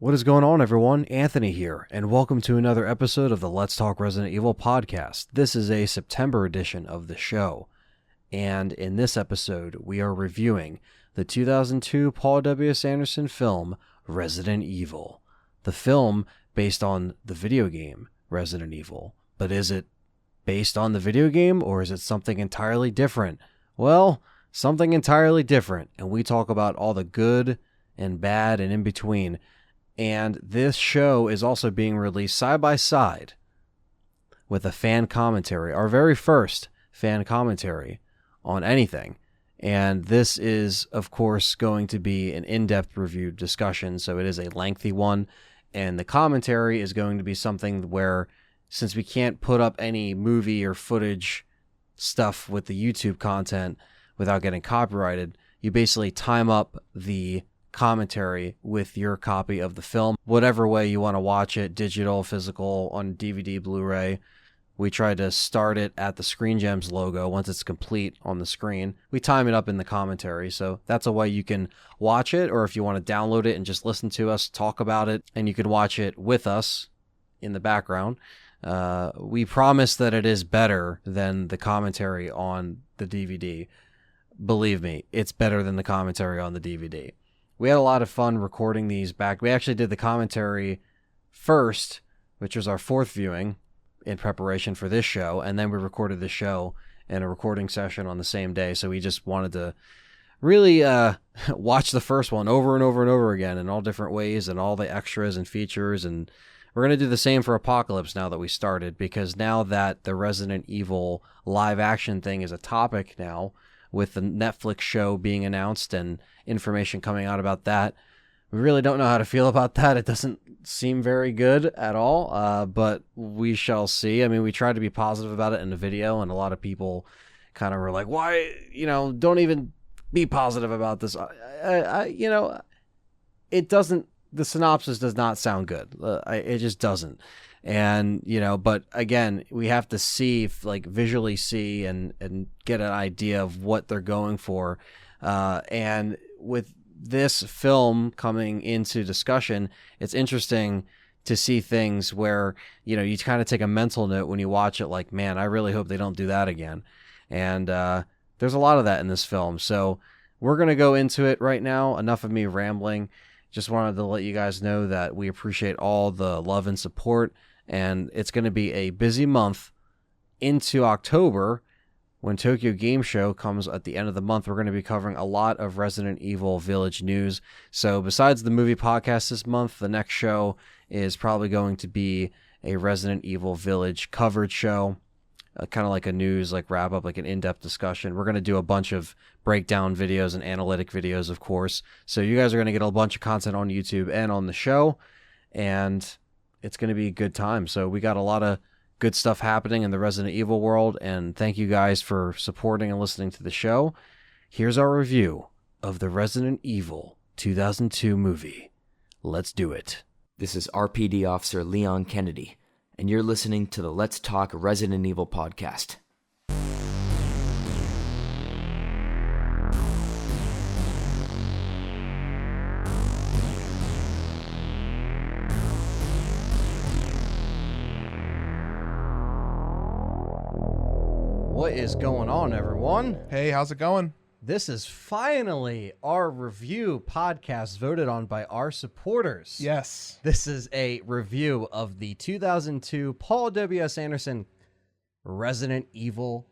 What is going on, everyone? Anthony here, and welcome to another episode of the Let's Talk Resident Evil podcast. This is a September edition of the show, and in this episode, we are reviewing the 2002 Paul W.S. Anderson film, Resident Evil. The film based on the video game, Resident Evil. But is it based on the video game, or is it something entirely different? Well, something entirely different, and we talk about all the good and bad and in between. And this show is also being released side by side with a fan commentary, our very first fan commentary on anything. And this is, of course, going to be an in-depth review discussion, so it is a lengthy one. And the commentary is going to be something where, since we can't put up any movie or footage stuff with the YouTube content without getting copyrighted, you basically time up the commentary with your copy of the film, whatever way you want to watch it, digital, physical, on DVD, Blu-ray. We try to start it at the Screen Gems logo. Once it's complete on the screen, we time it up in the commentary, so that's a way you can watch it, or if you want to download it and just listen to us talk about it, and you can watch it with us in the background. We promise that it is better than the commentary on the DVD. Believe me, it's better than the commentary on the DVD. We had a lot of fun recording these back. We actually did the commentary first, which was our fourth viewing in preparation for this show, and then we recorded the show in a recording session on the same day. So we just wanted to really watch the first one over and over and over again in all different ways and all the extras and features. And we're going to do the same for Apocalypse now that we started, because now that the Resident Evil live action thing is a topic now, with the Netflix show being announced and information coming out about that, we really don't know how to feel about that. It doesn't seem very good at all, but we shall see. I mean, we tried to be positive about it in the video, and a lot of people kind of were like, why, don't even be positive about this. It doesn't, the synopsis does not sound good. It just doesn't. And, but again, we have to see, visually see and get an idea of what they're going for. And with this film coming into discussion, it's interesting to see things where, you kind of take a mental note when you watch it, like, man, I really hope they don't do that again. And there's a lot of that in this film. So we're going to go into it right now. Enough of me rambling. Just wanted to let you guys know that we appreciate all the love and support. And it's going to be a busy month into October when Tokyo Game Show comes at the end of the month. We're going to be covering a lot of Resident Evil Village news. So besides the movie podcast this month, the next show is probably going to be a Resident Evil Village coverage show, kind of like a news, wrap up, an in-depth discussion. We're going to do a bunch of breakdown videos and analytic videos, of course. So you guys are going to get a bunch of content on YouTube and on the show, and it's going to be a good time. So we got a lot of good stuff happening in the Resident Evil world, and thank you guys for supporting and listening to the show. Here's our review of the Resident Evil 2002 movie. Let's do it. This is RPD Officer Leon Kennedy, and you're listening to the Let's Talk Resident Evil podcast. What is going on, everyone? Hey, how's it going? This is finally our review podcast voted on by our supporters. Yes. This is a review of the 2002 Paul W.S. Anderson Resident Evil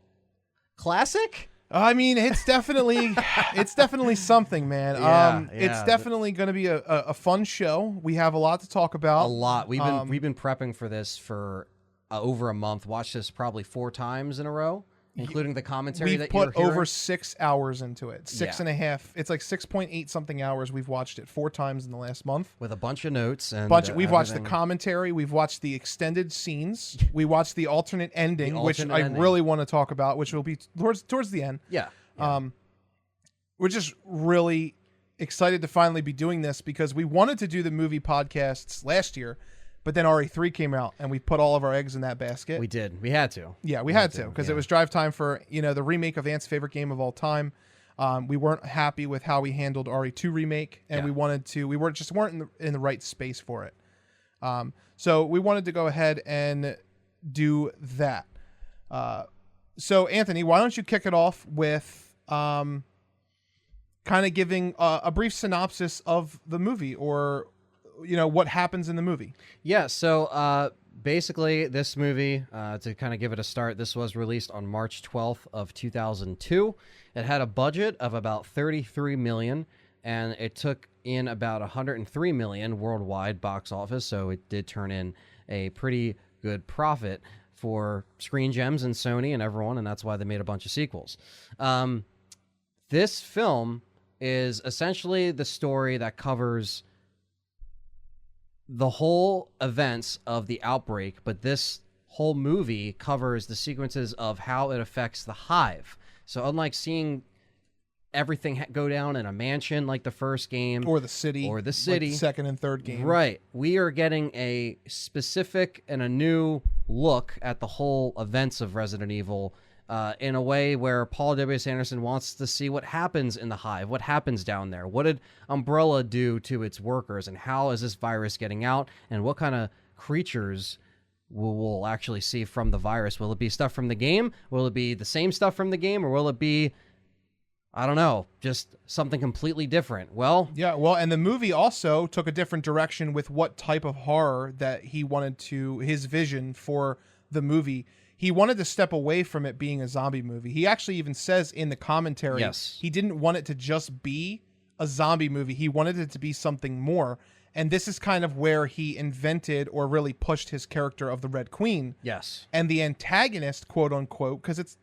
classic. I mean, it's definitely something, man. Yeah. It's definitely going to be a fun show. We have a lot to talk about. A lot. We've been prepping for this for over a month. Watched this probably 4 times in a row, including the commentary that you're hearing. hearing. We've put over 6 hours into it. 6.5. It's like 6.8 something hours. We've watched it 4 times in the last month. With a bunch of notes. And we've watched the commentary. We've watched the extended scenes. We watched the alternate ending, which I really want to talk about, which will be towards the end. Yeah. We're just really excited to finally be doing this, because we wanted to do the movie podcasts last year, but then RE3 came out and we put all of our eggs in that basket. We did. We had to. Yeah, we had to, because it was drive time for, the remake of Ant's favorite game of all time. We weren't happy with how we handled RE2 remake, and we weren't in the right space for it. So we wanted to go ahead and do that. So Anthony, why don't you kick it off with kind of giving a brief synopsis of the movie, or what happens in the movie? Yeah. So basically, this movie, to kind of give it a start, this was released on March 12th of 2002. It had a budget of about $33 million, and it took in about $103 million worldwide box office. So it did turn in a pretty good profit for Screen Gems and Sony and everyone, and that's why they made a bunch of sequels. This film is essentially the story that covers the whole events of the Outbreak, but this whole movie covers the sequences of how it affects the Hive. So unlike seeing everything go down in a mansion like the first game, or the city, like the second and third game, right, we are getting a specific and a new look at the whole events of Resident Evil in a way where Paul W.S. Anderson wants to see what happens in the Hive, what happens down there, what did Umbrella do to its workers, and how is this virus getting out, and what kind of creatures we'll actually see from the virus. Will it be stuff from the game? Will it be the same stuff from the game? Or will it be, I don't know, just something completely different? Well, and the movie also took a different direction with what type of horror that he wanted to, his vision for the movie. He wanted to step away from it being a zombie movie. He actually even says in the commentary, he didn't want it to just be a zombie movie. He wanted it to be something more. And this is kind of where he invented or really pushed his character of the Red Queen. Yes. And the antagonist, quote unquote, because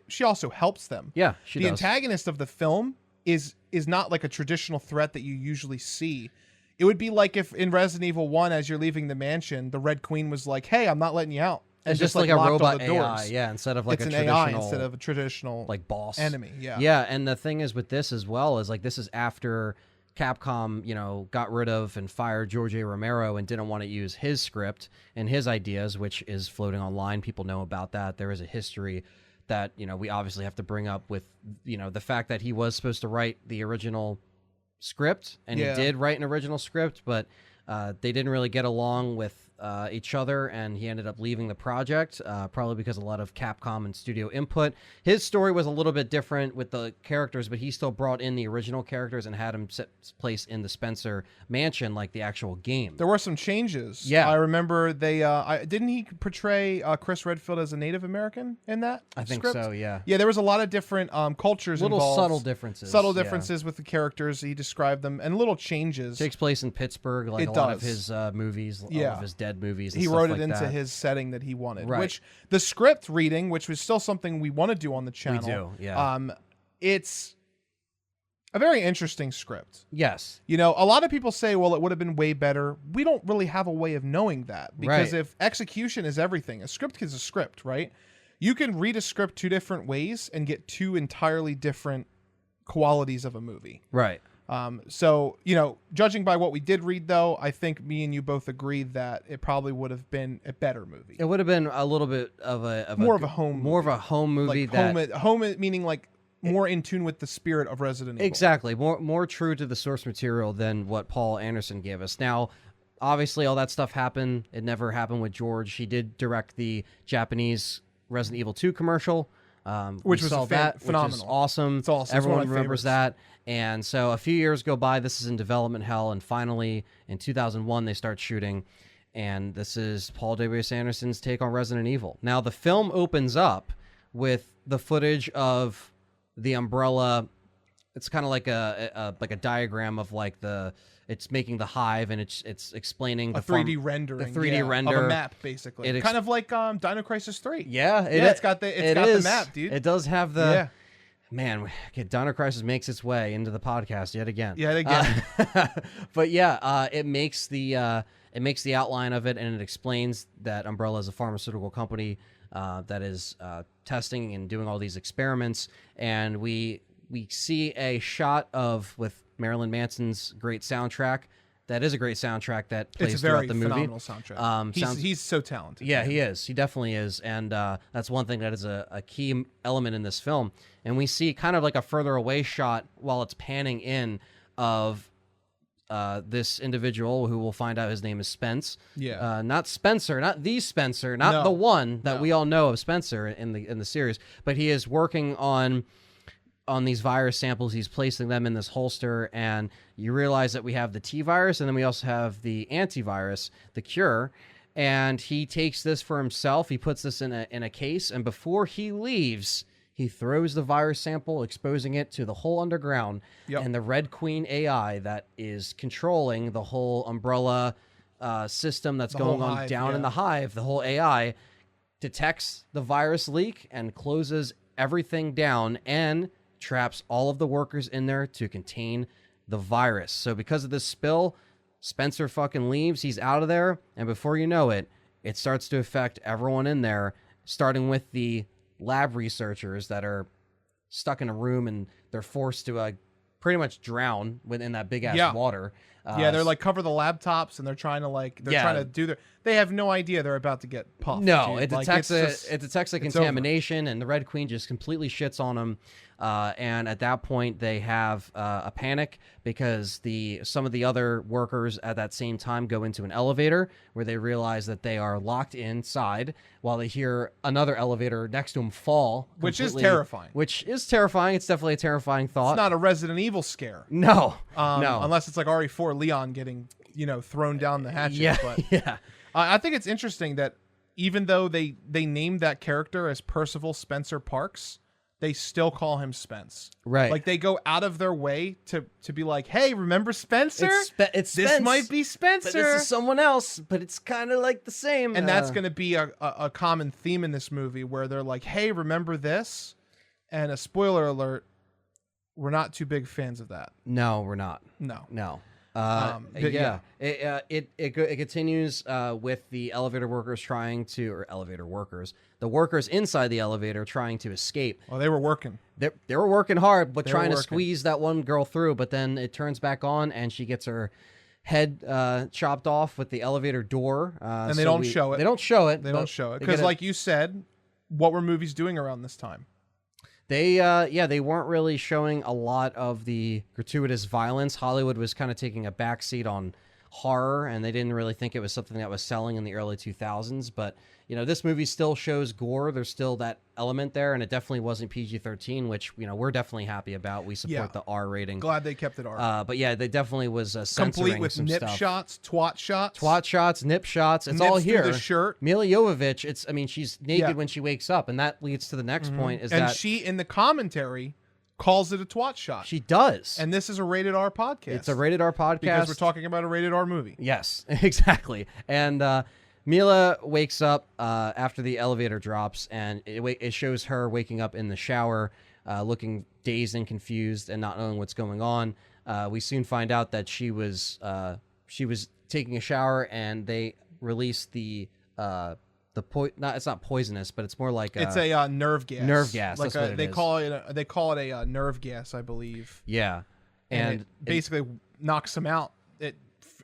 she also helps them. Yeah, she does. The antagonist of the film is not like a traditional threat that you usually see. It would be like if in Resident Evil 1, as you're leaving the mansion, the Red Queen was like, "Hey, I'm not letting you out." And just like a robot AI, instead of like it's a an traditional AI instead of a traditional like boss enemy. Yeah, and the thing is with this as well is like this is after Capcom, got rid of and fired George A. Romero and didn't want to use his script and his ideas, which is floating online. People know about that. There is a history that, we obviously have to bring up with, the fact that he was supposed to write the original script, and he did write an original script, but they didn't really get along with each other, and he ended up leaving the project, probably because a lot of Capcom and studio input. His story was a little bit different with the characters, but he still brought in the original characters and had him set place in the Spencer mansion like the actual game. There were some changes. Yeah. I remember they didn't he portray Chris Redfield as a Native American in that I think script? so, yeah. Yeah, there was a lot of different cultures little involved. subtle differences With the characters. He described them, and little changes. Takes place in Pittsburgh, like it a does. lot of his movies, all of his Dead movies and he stuff wrote it like into that. his setting that he wanted. Right. Which the script reading, which was still something we want to do on the channel. We do, yeah. It's a very interesting script. Yes. A lot of people say, well, it would have been way better. We don't really have a way of knowing that, because if execution is everything, a script is a script, right? You can read a script two different ways and get two entirely different qualities of a movie. Right. So, judging by what we did read, though, I think me and you both agreed that it probably would have been a better movie. It would have been a little bit of a more of a home movie, like home meaning like more in tune with the spirit of Resident Evil. Exactly. More true to the source material than what Paul Anderson gave us. Now, obviously, all that stuff happened. It never happened with George. He did direct the Japanese Resident Evil 2 commercial, which was phenomenal. Which is awesome. It's awesome. Everyone it's one of my remembers favorites. that. And so a few years go by. This is in development hell, and finally in 2001 they start shooting. And this is Paul W.S. Anderson's take on Resident Evil. Now the film opens up with the footage of the Umbrella. It's kind of like a diagram of like it's making the Hive, and it's explaining a 3D rendering, the 3D render of a map, basically. Kind of like Dino Crisis 3. Yeah, it's got the map, dude. It does have the man. Dino Crisis makes its way into the podcast yet again. But it makes the outline of it, and it explains that Umbrella is a pharmaceutical company that is testing and doing all these experiments, and we see a shot with Marilyn Manson's great soundtrack that is a great soundtrack that plays It's a very throughout the movie. phenomenal soundtrack. He's so talented. Yeah, man. he is. He definitely is. And that's one thing that is a key element in this film. And we see kind of like a further away shot while it's panning in of this individual who we'll find out his name is Spence. Yeah. Not Spencer, not the Spencer, not No. the one that No. we all know of Spencer in the series, but he is working on these virus samples. He's placing them in this holster, and you realize that we have the T virus, and then we also have the antivirus, the cure. And he takes this for himself. He puts this in a case, and before he leaves, he throws the virus sample, exposing it to the whole underground. Yep. And the Red Queen AI that is controlling the whole umbrella system that's going whole on Hive, down in yeah. the Hive, the whole AI, detects the virus leak and closes everything down and traps all of the workers in there to contain the virus. So because of this spill, Spencer fucking leaves. He's out of there. And before you know it, it starts to affect everyone in there, starting with the lab researchers that are stuck in a room and they're forced to pretty much drown within that big ass water. Yeah, they're like cover the laptops and they're trying to do they have no idea they're about to get puffed. No, dude. it Like, detects it's just- a contamination, and the Red Queen just completely shits on them. And at that point, they have a panic because some of the other workers at that same time go into an elevator where they realize that they are locked inside while they hear another elevator next to them fall. Which is completely- terrifying. Which is terrifying. It's definitely a terrifying thought. It's not a Resident Evil scare. No, No. Unless it's like RE4 Leon getting, thrown down the hatchet. Yeah, But yeah. I think it's interesting that even though they named that character as Percival Spencer Parks, they still call him Spence. Right. Like they go out of their way to be like, hey, remember Spencer? It's This Spence, might be Spencer. but this is someone else, but it's kind of like the same. And that's going to be a common theme in this movie where they're like, hey, remember this? And a spoiler alert, we're not too big fans of that. No, we're not. No. No. But yeah. It continues with the elevator workers the workers inside the elevator trying to escape. Well, they were working. They were working hard, but They were trying to working. squeeze that one girl through. But then it turns back on, and she gets her head chopped off with the elevator door. And they don't show it. They don't show it. They but don't show it. they Because get like you said, what were movies doing around this time? They weren't really showing a lot of the gratuitous violence. Hollywood was kind of taking a backseat on horror, and they didn't really think it was something that was selling in the early 2000s. But this movie still shows gore. There's still that element there, and it definitely wasn't PG-13, which we're definitely happy about. We support the R rating. Glad they kept it R. But yeah, they definitely was censoring Complete with some nip stuff. shots, twat shots. Twat shots, nip shots. It's Nips all through here. the shirt. Mila Jovovich. She's naked Yeah. when she wakes up, and that leads to the next point. Is And that she, in the commentary, calls it a twat shot. she does. And this is a rated R podcast. It's a rated R podcast because we're talking about a rated R movie. Yes, exactly. And Mila wakes up after the elevator drops, and it shows her waking up in the shower, looking dazed and confused and not knowing what's going on. We soon find out that she was taking a shower, and they released it's not poisonous, but it's more like It's a nerve gas. Nerve gas, Like that's what it they is. call it a nerve gas, I believe. yeah, And it basically knocks them out. It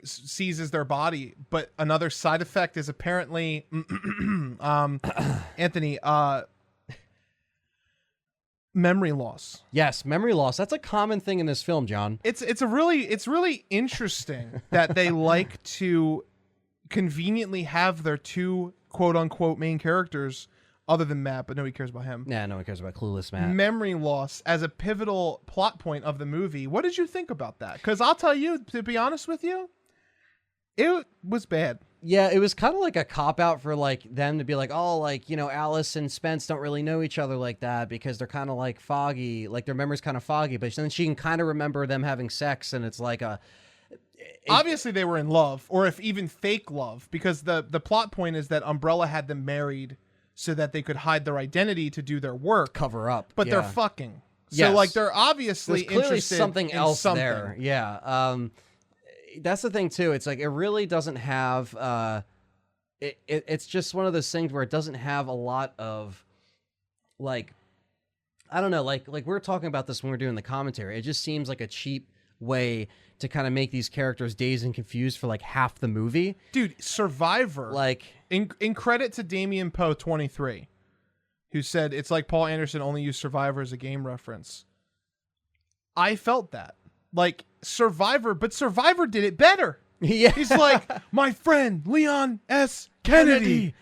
seizes their body. But another side effect is apparently, Anthony, memory loss. yes, memory loss. That's a common thing in this film, John. It's really interesting that they like to conveniently have their two quote unquote main characters, other than Matt, but nobody cares about him. Yeah, no one cares about clueless Matt. Memory loss as a pivotal plot point of the movie. What did you think about that? Because I'll tell you, to be honest with you, it was bad. Yeah, it was kind of like a cop out for like them to be like, oh, like, Alice and Spence don't really know each other like that because they're kind of like foggy, like their memory's kind of foggy, but then she can kind of remember them having sex, and it's like Obviously they were in love, or if even fake love, because the plot point is that Umbrella had them married so that they could hide their identity to do their work, cover up. but they're yeah. fucking. So Yes. like they're obviously There's clearly interested something in else something. there. Yeah. That's the thing too. It's like it really doesn't have. It's just one of those things where it doesn't have a lot of, like, I don't know, like we were talking about this when we were doing the commentary. It just seems like a cheap way to kind of make these characters dazed and confused for like half the movie. Dude, Survivor. Like, in credit to Damien Poe 23, who said it's like Paul Anderson only used Survivor as a game reference. I felt that. Like Survivor, but Survivor did it better. yeah. He's like, my friend Leon S. Kennedy.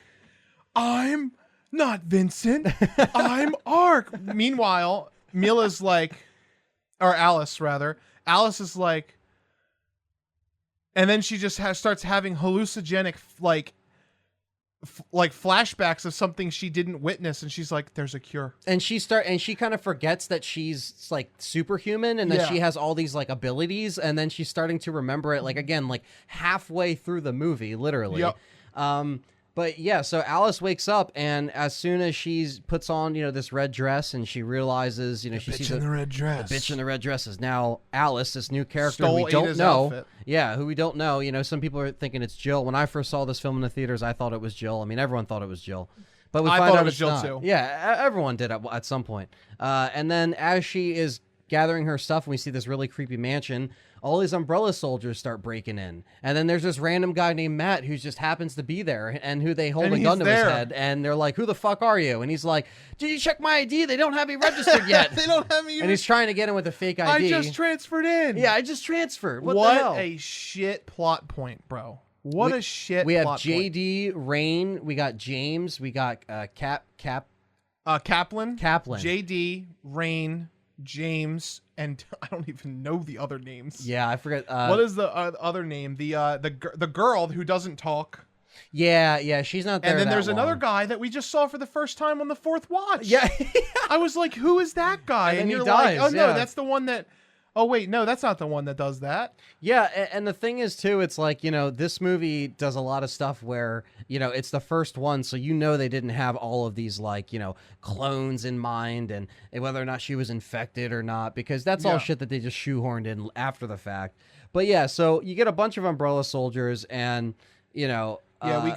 I'm not Vincent. I'm Ark. Meanwhile, Mila's like, or Alice rather. Alice is like, and then she just starts having hallucinogenic like flashbacks of something she didn't witness, and she's like, there's a cure. And she kind of forgets that she's like superhuman and that she has all these like abilities, and then she's starting to remember it like again like halfway through the movie, literally. Yep. But yeah, so Alice wakes up, and as soon as she puts on, this red dress, and she realizes, she sees in the red dress. The bitch in the red dress is now Alice, this new character Stole we don't Ada's know. outfit. Yeah, who we don't know. Some people are thinking it's Jill. When I first saw this film in the theaters, I thought it was Jill. I mean, everyone thought it was Jill. But we I find thought out it was it's Jill not. too. Yeah, everyone did at some point. And then as she is gathering her stuff, and we see this really creepy mansion, all these umbrella soldiers start breaking in, and then there's this random guy named Matt who just happens to be there, and who they hold a gun to his head, and they're like, who the fuck are you? And he's like, did you check my ID? They don't have me registered yet. They don't have me. And he's trying to get in with a fake ID. I just transferred in. Yeah, I just transferred. What the What hell? a shit plot point, bro. What a shit We have plot point. JD, Rain, we got James, we got Kaplan, JD, Rain, James, and I don't even know the other names. Yeah, I forget. What is the other name? The girl who doesn't talk. Yeah, she's not there. And then that there's long. another guy that we just saw for the first time on the fourth watch. Yeah. I was like, who is that guy? And then he you're dies, like, oh no, yeah. that's the one that. Oh wait, no, that's not the one that does that. Yeah, and the thing is too, it's like, this movie does a lot of stuff where, it's the first one, so they didn't have all of these like, clones in mind, and whether or not she was infected or not, because that's all shit that they just shoehorned in after the fact. But yeah, so you get a bunch of umbrella soldiers, and Yeah, we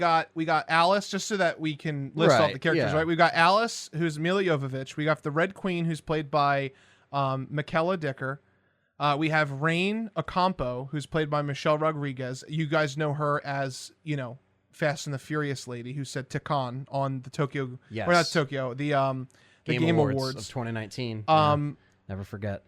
got Alice, just so that we can list off the characters, right? We've got Alice, who's Mila Jovovich. We got the Red Queen, who's played by Michaela Dicker. We have Rain Ocampo, who's played by Michelle Rodriguez. You guys know her as, Fast and the Furious lady who said Tikan on the Tokyo, or not Tokyo, the Game Awards of 2019. Never forget.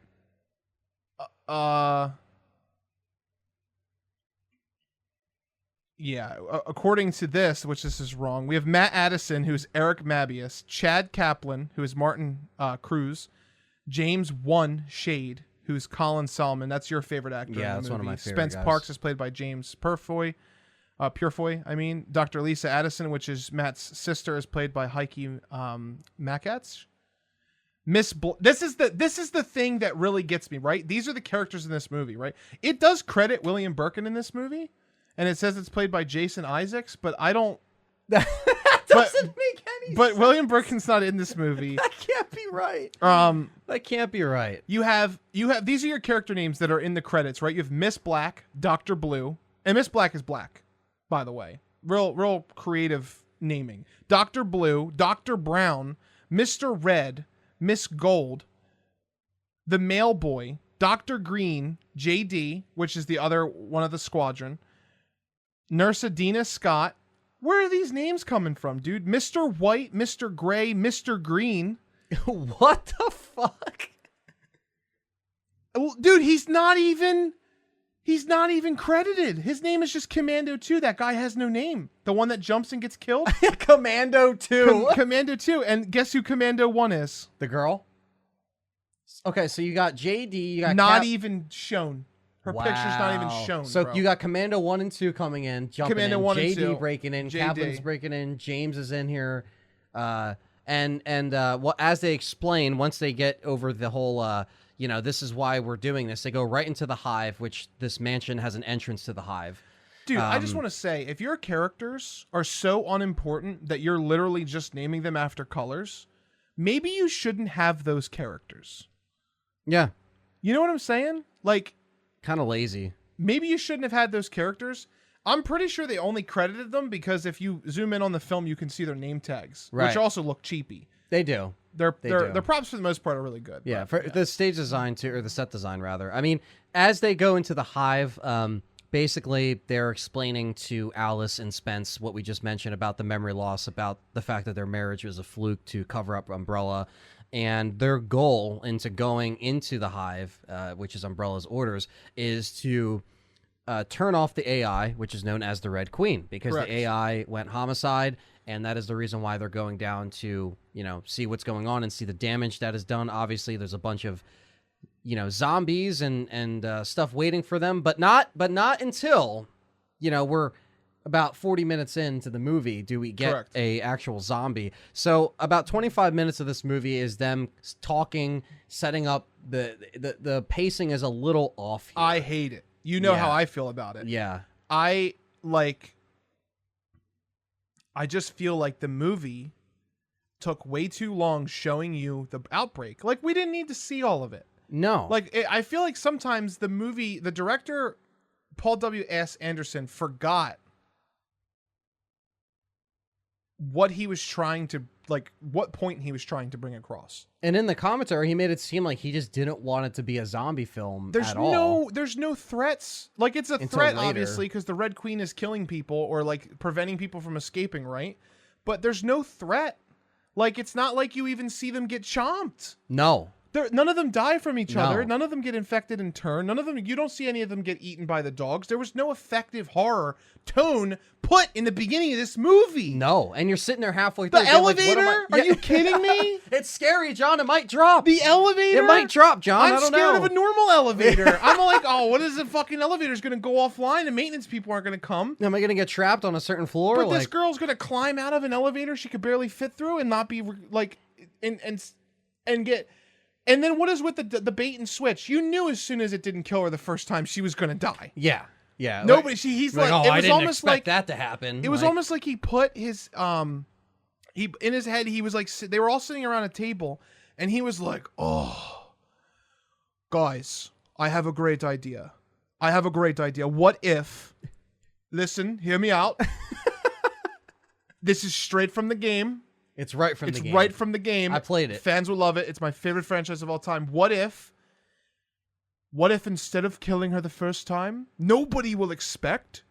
Yeah, according to this, which this is wrong, we have Matt Addison, who's Eric Mabius, Chad Kaplan, who is Martin Cruz, James One Shade, who's Colin Salmon. That's your favorite actor. Yeah, in the that's movie. one of my favorite Spence guys. Parks is played by James Purefoy. Dr. Lisa Addison, which is Matt's sister, is played by Heike Makatz. This is the thing that really gets me, right? These are the characters in this movie, right? It does credit William Birkin in this movie, and it says it's played by Jason Isaacs, but I don't. That doesn't make any sense. But William Birkin's not in this movie. That can't be right. That can't be right. You have these are your character names that are in the credits, right? You have Miss Black, Dr. Blue, and Miss Black is black, by the way. Real creative naming. Dr. Blue, Dr. Brown, Mr. Red, Miss Gold, the Mail Boy, Dr. Green, JD, which is the other one of the squadron, Nurse Adina Scott. Where are these names coming from, dude? Mr. White, Mr. Gray, Mr. Green. What the fuck? Dude, he's not even credited. His name is just Commando 2. That guy has no name. The one that jumps and gets killed? Commando 2. Commando 2. And guess who Commando 1 is? The girl? Okay, so you got JD, you got not even shown. Her Wow. picture's not even shown. So bro. you got Commando 1 and 2 coming in, jumping Commando in, 1 and JD 2. breaking in, JD. Kaplan's breaking in, James is in here, and well, as they explain, once they get over the whole, this is why we're doing this, they go right into the Hive, which this mansion has an entrance to the Hive. Dude, I just want to say, if your characters are so unimportant that you're literally just naming them after colors, maybe you shouldn't have those characters. Yeah. You know what I'm saying? Like, kind of lazy. Maybe you shouldn't have had those characters. I'm pretty sure they only credited them because if you zoom in on the film, you can see their name tags, Right. which also look cheapy. They do. Their do. props for the most part are really good. Yeah, but, for the stage design too, or the set design rather. I mean, as they go into the Hive, basically they're explaining to Alice and Spence what we just mentioned about the memory loss, about the fact that their marriage was a fluke to cover up Umbrella, and their goal into going into the Hive, which is Umbrella's orders, is to turn off the AI, which is known as the Red Queen, because Correct. the AI went homicide, and that is the reason why they're going down to, see what's going on and see the damage that is done. Obviously, there's a bunch of, zombies and stuff waiting for them, but not until, we're about 40 minutes into the movie do we get Correct. a actual zombie. So about 25 minutes of this movie is them talking, setting up. The pacing is a little off here. I hate it. You know how I feel about it. Yeah. I just feel like the movie took way too long showing you the outbreak. Like, we didn't need to see all of it. No. Like, I feel like sometimes the director, Paul W.S. Anderson, forgot what he was trying to, what point he was trying to bring across. And in the commentary, he made it seem like he just didn't want it to be a zombie film at all. There's no threats. Like, it's a threat, obviously, because the Red Queen is killing people or, preventing people from escaping, right? But there's no threat. Like, it's not like you even see them get chomped. No. None of them die from each other. No. None of them get infected in turn. You don't see any of them get eaten by the dogs. There was no effective horror tone put in the beginning of this movie. No. And you're sitting there halfway through. The elevator? Are you kidding me? It's scary, John. It might drop. The elevator? It might drop, John. I I'm don't scared know. of a normal elevator. I'm like, oh, what is the fucking elevator's going to go offline and maintenance people aren't going to come? Am I going to get trapped on a certain floor? But this girl's going to climb out of an elevator she could barely fit through and not be and get... And then what is with the bait and switch? You knew as soon as it didn't kill her the first time she was going to die. Yeah. Yeah. Nobody. He's like, oh, it was I didn't almost expect like that to happen. It was almost like he put his he in his head. He was like, they were all sitting around a table, and he was like, "Oh, guys, I have a great idea. What if? Listen, hear me out. This is straight from the game." It's right from the game. It's right from the game. I played it. Fans will love it. It's my favorite franchise of all time. What if instead of killing her the first time, nobody will expect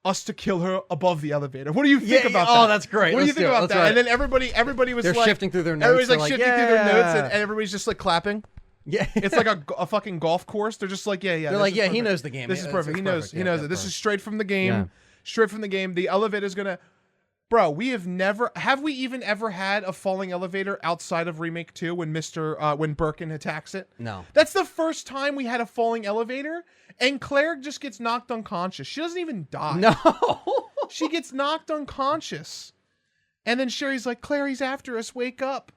us to kill her above the elevator? What do you think about that? Oh, that's great. What do you Let's think do it. about Let's that? write And then everybody was They're like shifting through their notes. Everybody's like They're shifting through their notes, yeah. and everybody's just like clapping. Yeah. It's like a fucking golf course. They're just like, yeah. They're this like, is yeah, perfect. he knows the game. This Yeah, is it's perfect. He knows. perfect. He knows Yeah, it. This perfect. is straight from the game. Yeah. Straight from the game. The elevator's gonna. Bro, have we even ever had a falling elevator outside of Remake 2 when Birkin attacks it? No. That's the first time we had a falling elevator, and Claire just gets knocked unconscious. She doesn't even die. No. She gets knocked unconscious. And then Sherry's like, Claire, he's after us, wake up.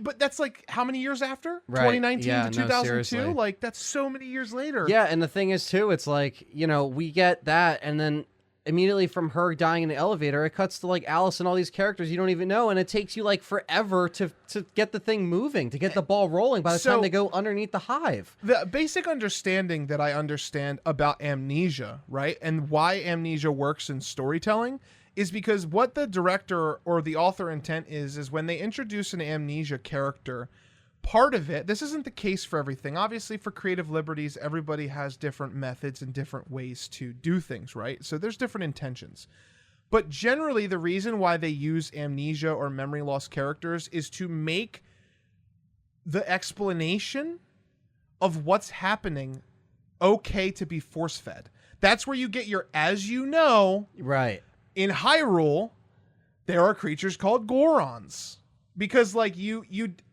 But that's like how many years after? Right. 2019 Yeah, to no, 2002? seriously. Like, that's so many years later. Yeah, and the thing is, too, it's like, we get that, and then immediately from her dying in the elevator, it cuts to, like, Alice and all these characters you don't even know, and it takes you, like, forever to get the thing moving, to get the ball rolling by the time they go underneath the Hive. The basic understanding that I understand about amnesia, right, and why amnesia works in storytelling is because what the director or the author intent is when they introduce an amnesia character, part of it, this isn't the case for everything. Obviously, for creative liberties, everybody has different methods and different ways to do things, right? So there's different intentions. But generally, the reason why they use amnesia or memory loss characters is to make the explanation of what's happening okay to be force-fed. That's where you get your, as you know, Right. in Hyrule, there are creatures called Gorons. Because, like, you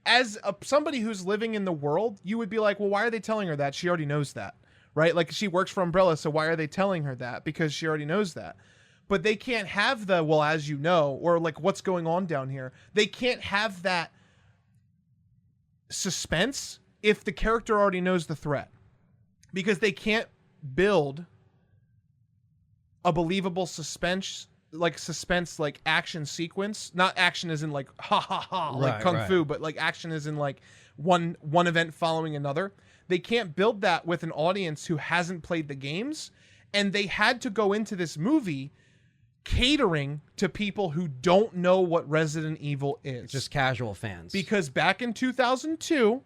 as somebody who's living in the world, you would be like, well, why are they telling her that? She already knows that, right? Like, she works for Umbrella, so why are they telling her that? Because she already knows that. But they can't have the, well, as you know, or, like, what's going on down here. They can't have that suspense if the character already knows the threat. Because they can't build a believable suspense like action sequence, not action as in like ha ha ha like kung fu, but like action as in like one event following another. They can't build that with an audience who hasn't played the games, and they had to go into this movie catering to people who don't know what Resident Evil is. Just casual fans. Because back in 2002,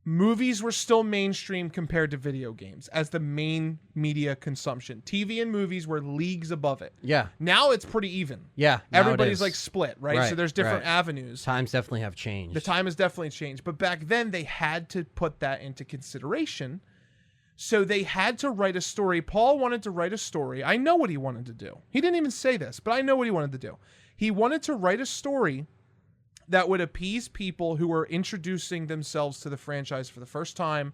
movies were still mainstream compared to video games as the main media consumption. TV and movies were leagues above it. Yeah. Now it's pretty even. Yeah. Everybody's like split, right? So there's different avenues. Times definitely have changed. The time has definitely changed. But back then they had to put that into consideration. So they had to write a story. Paul wanted to write a story. I know what he wanted to do. He didn't even say this, but I know what he wanted to do. He wanted to write a story that would appease people who were introducing themselves to the franchise for the first time,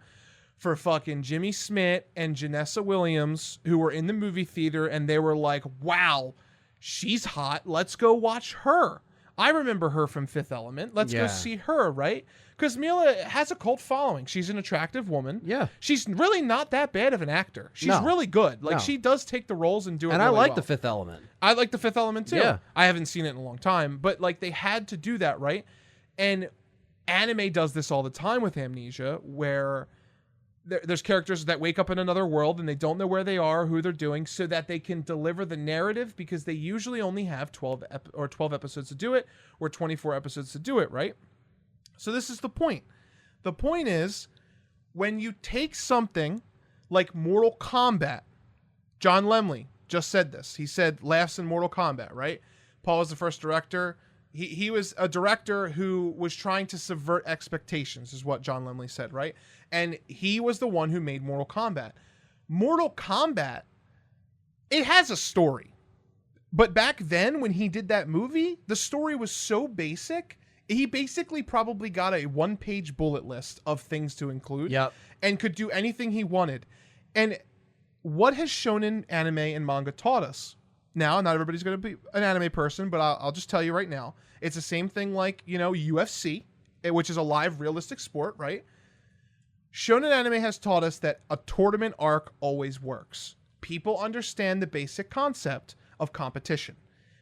for fucking Jimmy Smith and Janessa Williams, who were in the movie theater, and they were like, wow, she's hot. Let's go watch her. I remember her from Fifth Element. Let's go see her, right? Because Mila has a cult following. She's an attractive woman. Yeah. She's really not that bad of an actor. She's really good. Like, she does take the roles and do it really well. And I like The Fifth Element. I like The Fifth Element, too. Yeah. I haven't seen it in a long time. But, like, they had to do that, right? And anime does this all the time with Amnesia, where there's characters that wake up in another world and they don't know where they are, who they're doing, so that they can deliver the narrative, because they usually only have 12 episodes to do it, or 24 episodes to do it, right? So this is the point. The point is, when you take something like Mortal Kombat, John Lemley just said this. He said laughs in Mortal Kombat, right? Paul was the first director. He was a director who was trying to subvert expectations, is what John Lemley said, right? And he was the one who made Mortal Kombat. Mortal Kombat, it has a story. But back then, when he did that movie, the story was so basic, he basically probably got a one-page bullet list of things to include and could do anything he wanted. And what has shonen anime and manga taught us? Now, not everybody's going to be an anime person, but I'll just tell you right now, it's the same thing like, UFC, which is a live, realistic sport, right? Shonen anime has taught us that a tournament arc always works. People understand the basic concept of competition.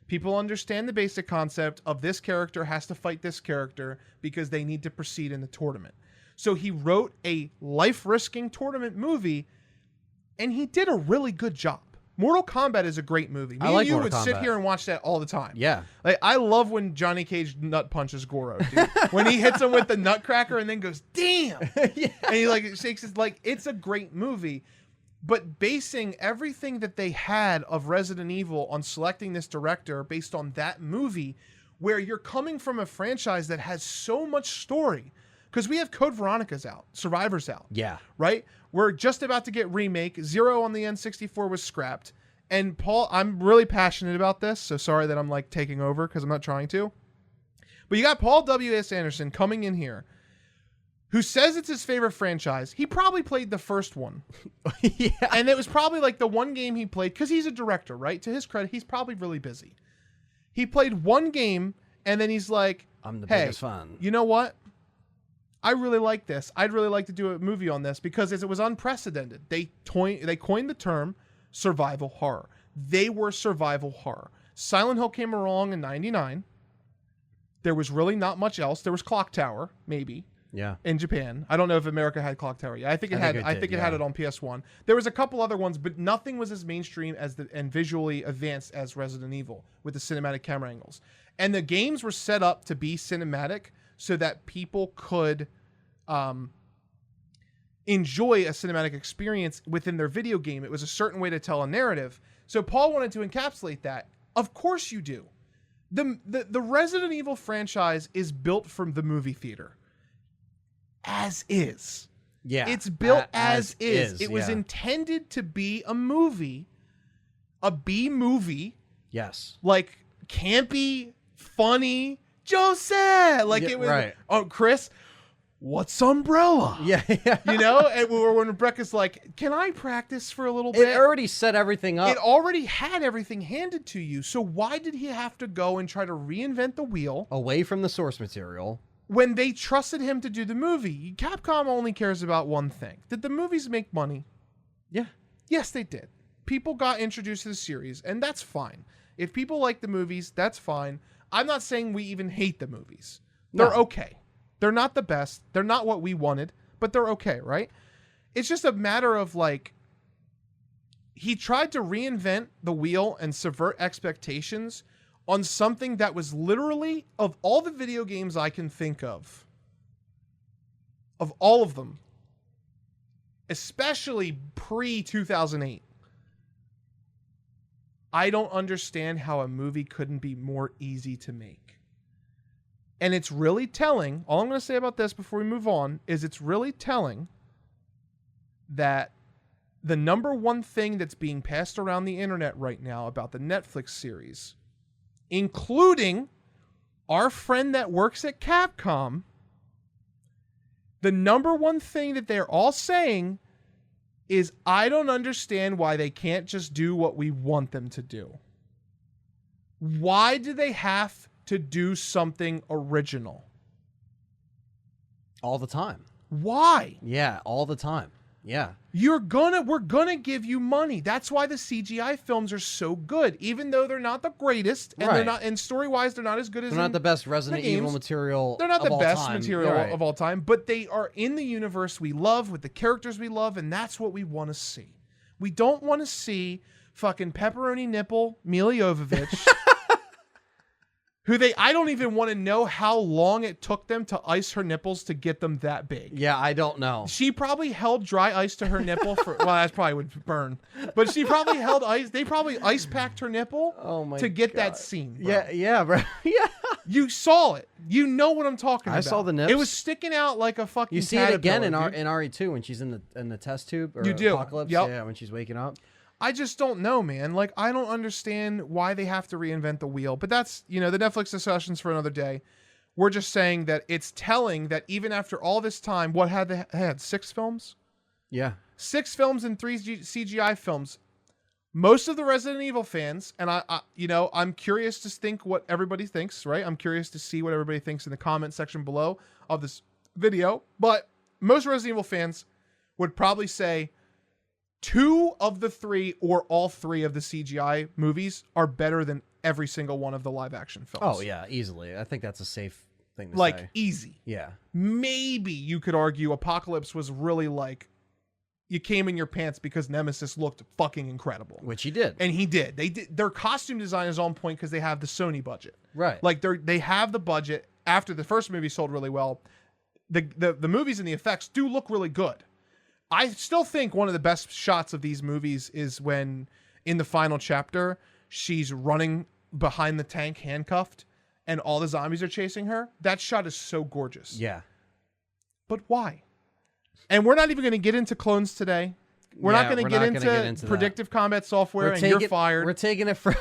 People understand the basic concept of this character has to fight this character because they need to proceed in the tournament. So he wrote a life-risking tournament movie, and he did a really good job. Mortal Kombat is a great movie. Me and you would sit here and watch that all the time. Yeah. Like, I love when Johnny Cage nut punches Goro, dude. When he hits him with the nutcracker and then goes, damn! Yeah. And he like shakes his, like, it's a great movie. But basing everything that they had of Resident Evil on selecting this director based on that movie, where you're coming from a franchise that has so much story, because we have Code Veronica's out, Survivor's out. Yeah. Right? We're just about to get Remake. Zero on the N64 was scrapped. And Paul, I'm really passionate about this, so sorry that I'm like taking over because I'm not trying to. But you got Paul W.S. Anderson coming in here, who says it's his favorite franchise. He probably played the first one. Yeah. And it was probably like the one game he played, because he's a director, right? To his credit, he's probably really busy. He played one game, and then he's like, I'm the biggest fan. You know what? I really like this. I'd really like to do a movie on this, because it was unprecedented. They coined the term survival horror. They were survival horror. Silent Hill came along in 99. There was really not much else. There was Clock Tower, maybe. Yeah. In Japan. I don't know if America had Clock Tower yet. I think it had it on PS1. There was a couple other ones, but nothing was as mainstream and visually advanced as Resident Evil with the cinematic camera angles. And the games were set up to be cinematic so that people could enjoy a cinematic experience within their video game. It was a certain way to tell a narrative. So Paul wanted to encapsulate that. Of course you do. The Resident Evil franchise is built from the movie theater. As is. Yeah. It's built as is. It was intended to be a movie, a B movie. Yes. Like campy, funny, Jose. Like it was. Right. Oh, Chris, what's Umbrella? Yeah. You know, and when Rebecca's like, can I practice for a little bit? It already set everything up. It already had everything handed to you. So why did he have to go and try to reinvent the wheel? Away from the source material. When they trusted him to do the movie. Capcom only cares about one thing. Did the movies make money? Yeah. Yes, they did. People got introduced to the series, and that's fine. If people like the movies, that's fine. I'm not saying we even hate the movies. They're okay. They're not the best. They're not what we wanted, but they're okay, right? It's just a matter of like, he tried to reinvent the wheel and subvert expectations on something that was literally, of all the video games I can think of all of them, especially pre-2008, I don't understand how a movie couldn't be more easy to make. And it's really telling, all I'm going to say about this before we move on, is it's really telling that the number one thing that's being passed around the internet right now about the Netflix series, including our friend that works at Capcom, the number one thing that they're all saying is, I don't understand why they can't just do what we want them to do. Why do they have to do something original? All the time. Why? Yeah, all the time. Yeah. We're gonna give you money. That's why the CGI films are so good, even though they're not the greatest, and they're not, and story-wise, they're not as good as they're not the best Resident Evil material. They're not the best time. material of all time, but they are in the universe we love with the characters we love, and that's what we want to see. We don't want to see fucking pepperoni nipple Mila Jovovich. I don't even want to know how long it took them to ice her nipples to get them that big. Yeah, I don't know. She probably held dry ice to her nipple for, well, that probably would burn. But she probably held ice. They probably ice packed her nipple to get that scene. Bro. Yeah, bro. Yeah. You saw it. You know what I'm talking about. I saw the nips. It was sticking out like a fucking You see it again in dude. RE2 when she's in the test tube. Or You do. Apocalypse. Yep. Yeah, when she's waking up. I just don't know, man. Like, I don't understand why they have to reinvent the wheel. But that's, the Netflix discussions for another day. We're just saying that it's telling that even after all this time, what had they had? 6 films? Yeah. 6 films and 3 CGI films. Most of the Resident Evil fans, and I'm curious to think what everybody thinks, right? I'm curious to see what everybody thinks in the comment section below of this video. But most Resident Evil fans would probably say 2 of the 3 or all 3 of the CGI movies are better than every single one of the live action films. Oh, yeah, easily. I think that's a safe thing to like, say. easy. Yeah. Maybe you could argue Apocalypse was really like, you came in your pants because Nemesis looked fucking incredible. Which he did. And he did. They did. Their costume design is on point because they have the Sony budget. Right. Like, they have the budget. After the first movie sold really well, the movies and the effects do look really good. I still think one of the best shots of these movies is when, in the final chapter, she's running behind the tank handcuffed and all the zombies are chasing her. That shot is so gorgeous. Yeah. But why? And we're not even going to get into clones today. We're not going to get into predictive combat software, and you're fired. We're taking it from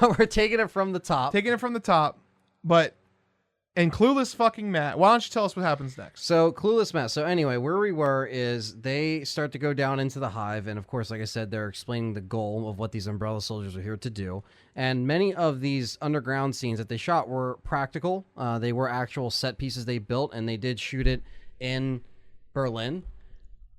the top. Taking it from the top. But... And Clueless fucking Matt, why don't you tell us what happens next? So, Clueless Matt. So, anyway, where we were is they start to go down into the Hive. And, of course, like I said, they're explaining the goal of what these Umbrella Soldiers are here to do. And many of these underground scenes that they shot were practical. They were actual set pieces they built, and they did shoot it in Berlin.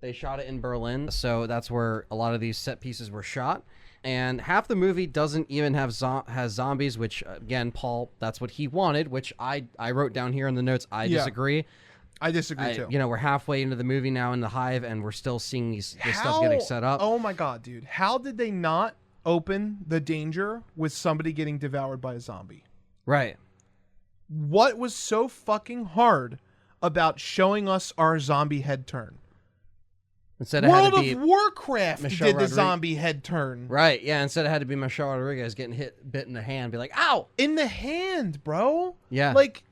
They shot it in Berlin. So, that's where a lot of these set pieces were shot. And half the movie doesn't even have has zombies, which, again, Paul, that's what he wanted, which I wrote down here in the notes. I disagree. I disagree, too. We're halfway into the movie now in the Hive, and we're still seeing this stuff getting set up. Oh, my God, dude. How did they not open the danger with somebody getting devoured by a zombie? Right. What was so fucking hard about showing us our zombie head turn? Instead it World had to be of Warcraft Michelle did the Rodriguez. zombie head turn. Right, yeah. Instead it had to be Michelle Rodriguez getting bit in the hand, be like, ow! In the hand, bro. Yeah. Like,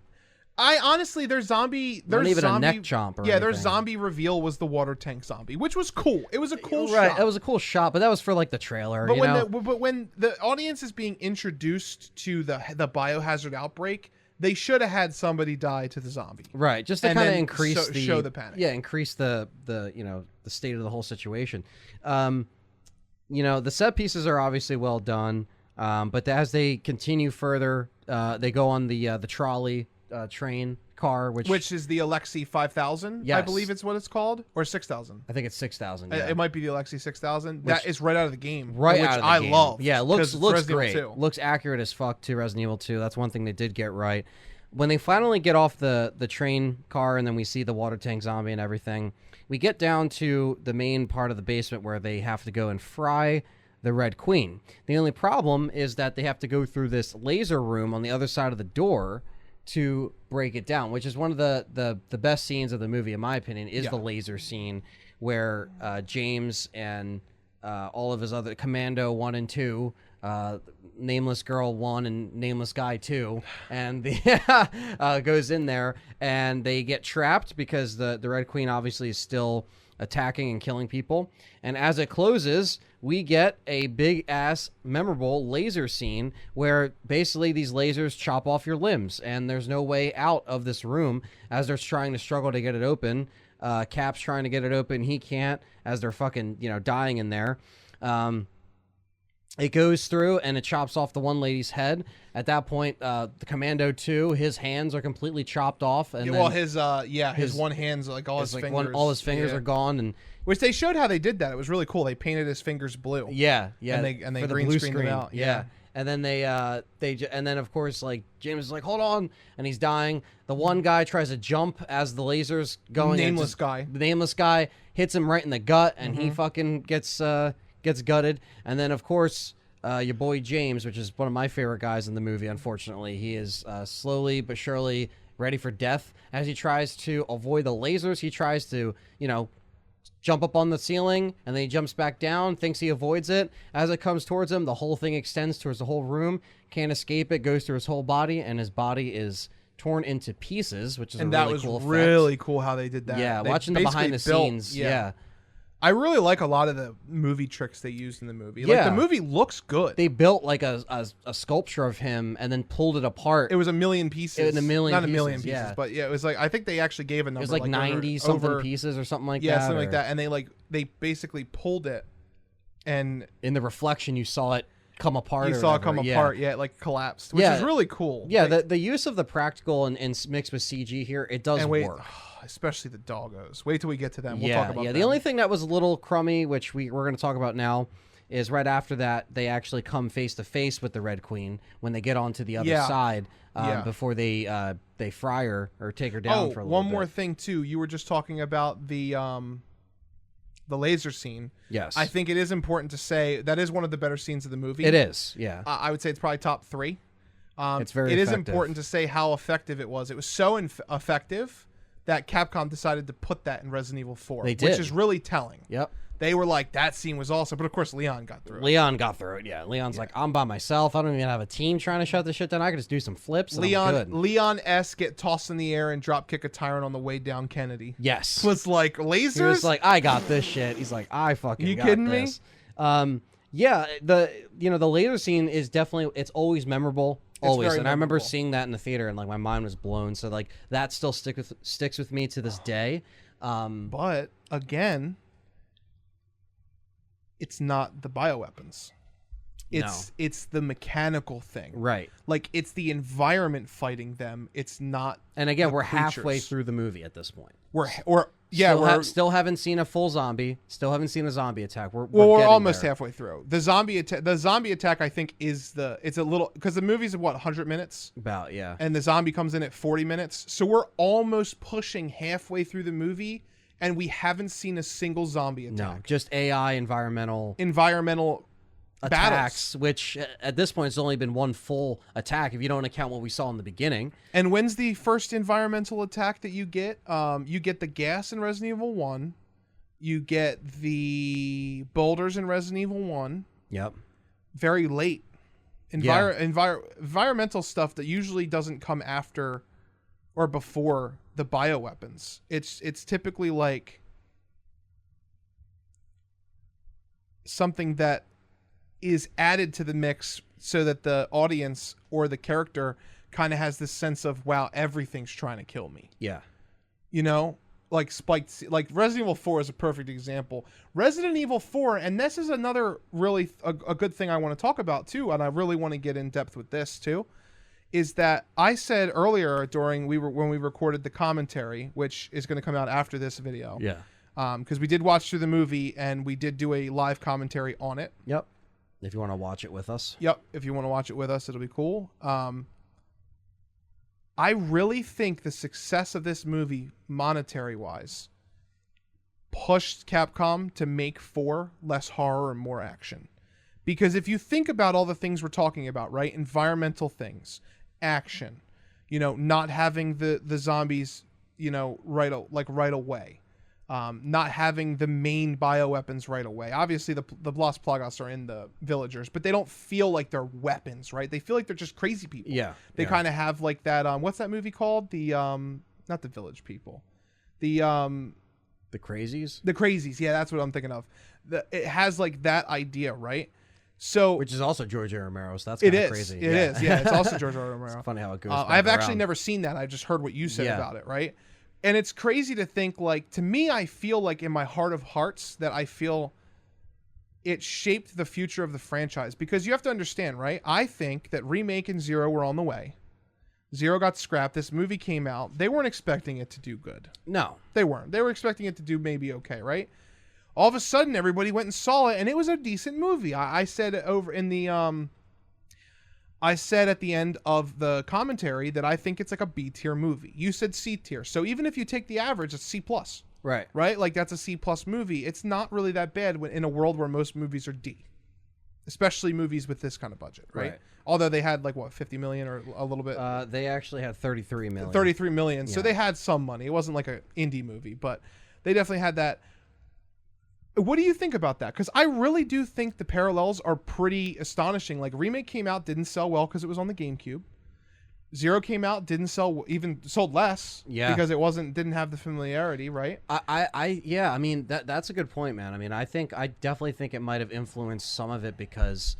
I honestly, their zombie... Not even a neck chomp or Yeah, anything. their zombie reveal was the water tank zombie, which was cool. It was a cool shot. Right, that was a cool shot, but that was for, like, the trailer, But when the audience is being introduced to the biohazard outbreak, they should have had somebody die to the zombie. Right, just to kind of increase show the panic. Yeah, increase the the state of the whole situation. The set pieces are obviously well done, but as they continue further, they go on the trolley train car, which is the Alexei 5000. Yes. I believe it's what it's called, or 6000. I think it's 6000. Yeah. It might be the Alexei 6000. That is right out of the game, right which out of the I game. love. Yeah, looks great. Looks accurate as fuck to Resident Evil 2. That's one thing they did get right. When they finally get off the train car and then we see the water tank zombie and everything, we get down to the main part of the basement where they have to go and fry the Red Queen. The only problem is that they have to go through this laser room on the other side of the door to break it down, which is one of the best scenes of the movie, in my opinion, is the laser scene where James and all of his other Commando 1 and 2, Nameless Girl 1 and Nameless Guy 2, and the goes in there, and they get trapped because the Red Queen obviously is still attacking and killing people. And as it closes, we get a big ass memorable laser scene where basically these lasers chop off your limbs, and there's no way out of this room as they're trying to struggle to get it open. Cap's trying to get it open, he can't, as they're fucking dying in there. It goes through and it chops off the one lady's head. At that point, the Commando 2, his hands are completely chopped off, and his one hand's like all his fingers. All his fingers are gone, and which they showed how they did that. It was really cool. They painted his fingers blue. Yeah, and they green screened them out. Yeah. And then and then of course, like, James is like, hold on, and he's dying. The one guy tries to jump as the laser's going. The nameless guy hits him right in the gut, and he fucking gets gutted. And then of course, your boy James, which is one of my favorite guys in the movie, unfortunately, he is slowly but surely ready for death as he tries to avoid the lasers. He tries to, jump up on the ceiling, and then he jumps back down, thinks he avoids it. As it comes towards him, the whole thing extends towards the whole room, can't escape it, goes through his whole body, and his body is torn into pieces, which is a really cool effect. Really cool how they did that. Yeah, they watching the behind the scenes. Yeah. I really like a lot of the movie tricks they used in the movie. Like, the movie looks good. They built like a sculpture of him and then pulled it apart. It was a million pieces. Not a million pieces, but it was like, I think they actually gave a number. It was like 90 something pieces or something like that. Yeah, something like that. And they basically pulled it, and in the reflection you saw it come apart. You saw it come apart. Yeah, it like collapsed, which is really cool. Yeah, the use of the practical and mixed with CG here, it does work. Especially the doggos. Wait till we get to them. We'll talk about them. The only thing that was a little crummy, which we're going to talk about now, is right after that, they actually come face to face with the Red Queen when they get onto the other side before they fry her or take her down for a little bit. One more thing, too. You were just talking about the laser scene. Yes. I think it is important to say that is one of the better scenes of the movie. It is, yeah. I would say it's probably top 3. It's very It effective. is important to say how effective it was. It was so effective that Capcom decided to put that in Resident Evil 4. They did. Which is really telling. Yep. They were like, that scene was awesome. But of course, Leon got through it. Leon's like, I'm by myself. I don't even have a team trying to shut this shit down. I can just do some flips and I'm good. Leon S. get tossed in the air and drop kick a tyrant on the way down Kennedy. Yes. Was like, lasers? He was like, I got this shit. He's like, I fucking you got kidding this. me? Yeah, the laser scene is definitely, it's always memorable. Always. And I remember seeing that in the theater and like my mind was blown. So like that still sticks with me to this day. But again, it's not the bioweapons. It's the mechanical thing. Right. Like, it's the environment fighting them. It's not. And again, we're halfway through the movie at this point. We're still haven't seen a full zombie. Still haven't seen a zombie attack. We're almost halfway through. The zombie attack, I think, it's a little, because the movie's 100 minutes about, yeah, and the zombie comes in at 40 minutes. So we're almost pushing halfway through the movie, and we haven't seen a single zombie attack. No, just AI environmental attacks, which at this point it's only been one full attack if you don't account what we saw in the beginning. And when's the first environmental attack that you get? You get the gas in Resident Evil 1. You get the boulders in Resident Evil 1. Yep. Very late. Environmental stuff that usually doesn't come after or before the bioweapons. It's typically like something that is added to the mix so that the audience or the character kind of has this sense of, wow, everything's trying to kill me. Yeah. Like spiked, like Resident Evil 4 is a perfect example. Resident Evil 4, and this is another really a good thing I want to talk about too, and I really want to get in depth with this too, is that I said earlier when we recorded the commentary, which is going to come out after this video. Yeah. Because we did watch through the movie and we did do a live commentary on it. Yep. If you want to watch it with us. Yep. If you want to watch it with us, it'll be cool. I really think the success of this movie, monetary-wise, pushed Capcom to make 4 less horror and more action. Because if you think about all the things we're talking about, right? Environmental things, action, not having the zombies, right away. Not having the main bioweapons right away. Obviously, the Blas Plagas are in the villagers, but they don't feel like they're weapons, right? They feel like they're just crazy people. Yeah. They kind of have like that. What's that movie called? The not the Village People. The Crazies? The Crazies. Yeah, that's what I'm thinking of. It has like that idea, right? So, which is also George A. Romero, so that's kind of crazy. It is. Yeah, it's also George A. Romero. It's funny how it goes. I've actually never seen that. I just heard what you said about it, right? And it's crazy to think, like, to me, I feel like in my heart of hearts that I feel it shaped the future of the franchise. Because you have to understand, right? I think that Remake and Zero were on the way. Zero got scrapped. This movie came out. They weren't expecting it to do good. No. They weren't. They were expecting it to do maybe okay, right? All of a sudden, everybody went and saw it, and it was a decent movie. I said over in the... I said at the end of the commentary that I think it's like a B tier movie. You said C tier. So even if you take the average, it's C plus. Right. Right? Like that's a C plus movie. It's not really that bad in a world where most movies are D. Especially movies with this kind of budget, right? Although they had like 50 million or a little bit. They actually had 33 million. 33 million. So they had some money. It wasn't like an indie movie, but they definitely had that. What do you think about that? Because I really do think the parallels are pretty astonishing. Like Remake came out, didn't sell well because it was on the GameCube. Zero came out, didn't sell, even sold less. Yeah. Because it didn't have the familiarity, right? I mean that's a good point, man. I mean, I definitely think it might have influenced some of it because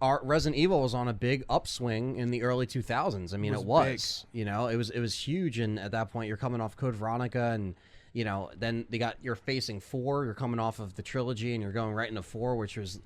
our Resident Evil was on a big upswing in the early 2000s. I mean, it was. It was huge, and at that point, you're coming off Code Veronica and. Then you're facing 4, you're coming off of the trilogy and you're going right into 4, which was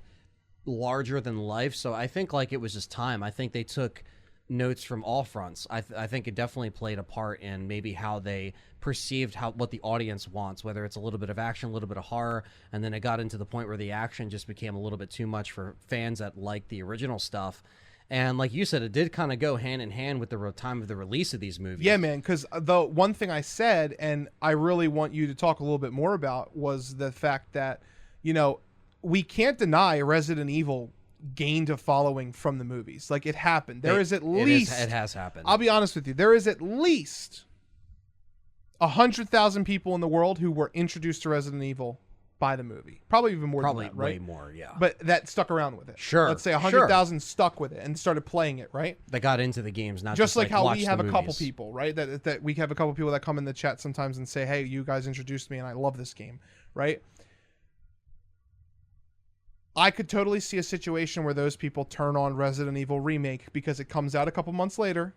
larger than life. So I think like it was just time. I think they took notes from all fronts. I think it definitely played a part in maybe how they perceived what the audience wants, whether it's a little bit of action, a little bit of horror. And then it got into the point where the action just became a little bit too much for fans that like the original stuff. And like you said, it did kind of go hand in hand with the time of the release of these movies. Yeah, man, because the one thing I said, and I really want you to talk a little bit more about, was the fact that, we can't deny Resident Evil gained a following from the movies. Like, it happened. It has happened. I'll be honest with you. There is at least 100,000 people in the world who were introduced to Resident Evil by the movie. Probably even more than that, right? Way more, yeah. But that stuck around with it. Sure. Let's say 100,000 stuck with it and started playing it, right? They got into the games, not just like how we have a couple people, right? That we have a couple people that come in the chat sometimes and say, hey, you guys introduced me and I love this game, right? I could totally see a situation where those people turn on Resident Evil Remake because it comes out a couple months later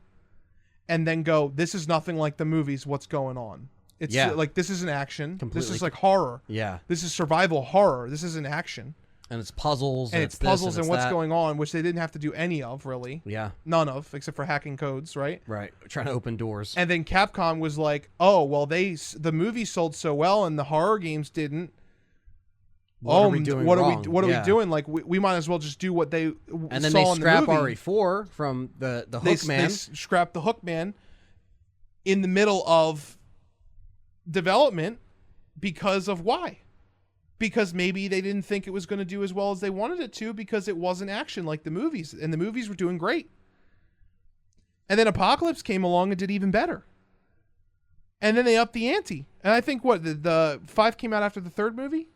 and then go, this is nothing like the movies, what's going on? It's like, this is an action. Completely. This is like horror. Yeah. This is survival horror. This is an action. And it's puzzles. And it's puzzles and what's going on, which they didn't have to do any of, really. Yeah. None of, except for hacking codes, right? Right. Trying to open doors. And then Capcom was like, oh, well, the movie sold so well and the horror games didn't. What are we doing wrong? What are we doing? Like, we might as well just do what they and then they scrap RE4 from the Hookman. They scrap the Hookman in the middle of development because of why? Because maybe they didn't think it was going to do as well as they wanted it to because it wasn't action like the movies, and the movies were doing great. And then Apocalypse came along and did even better. And then they upped the ante. And I think the 5 came out after the third movie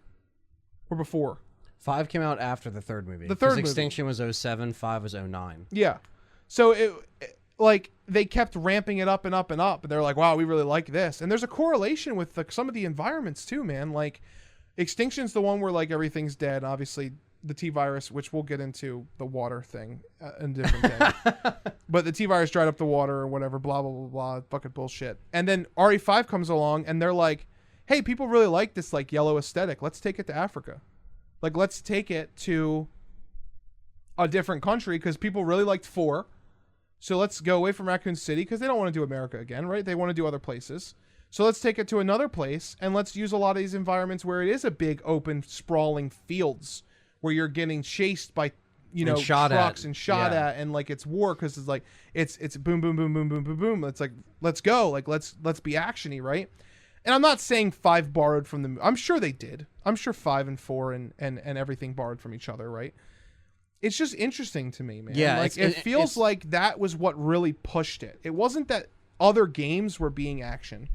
or before? 5 came out after the third movie. The third movie. Extinction was 07, 5 was 09. Yeah. So it like they kept ramping it up and up and up. And they're like, wow, we really like this. And there's a correlation with some of the environments too, man. Like Extinction's the one where like everything's dead. Obviously the T-virus, which we'll get into the water thing in a different day. But the T-virus dried up the water or whatever, blah, blah, blah, blah, fucking bullshit. And then RE5 comes along and they're like, hey, people really like this like yellow aesthetic. Let's take it to Africa. Like, let's take it to a different country because people really liked 4. So let's go away from Raccoon City because they don't want to do America again, right? They want to do other places. So let's take it to another place and let's use a lot of these environments where it is a big, open, sprawling fields where you're getting chased by, trucks and shot at, and like it's war because it's like it's boom, boom, boom, boom, boom, boom, boom. It's like let's go, like let's be actiony, right? And I'm not saying 5 borrowed from them. I'm sure they did. I'm sure 5 and 4 and everything borrowed from each other, right? it's just interesting to me, man. Yeah, like it feels like that was what really pushed it. It wasn't that other games were being action.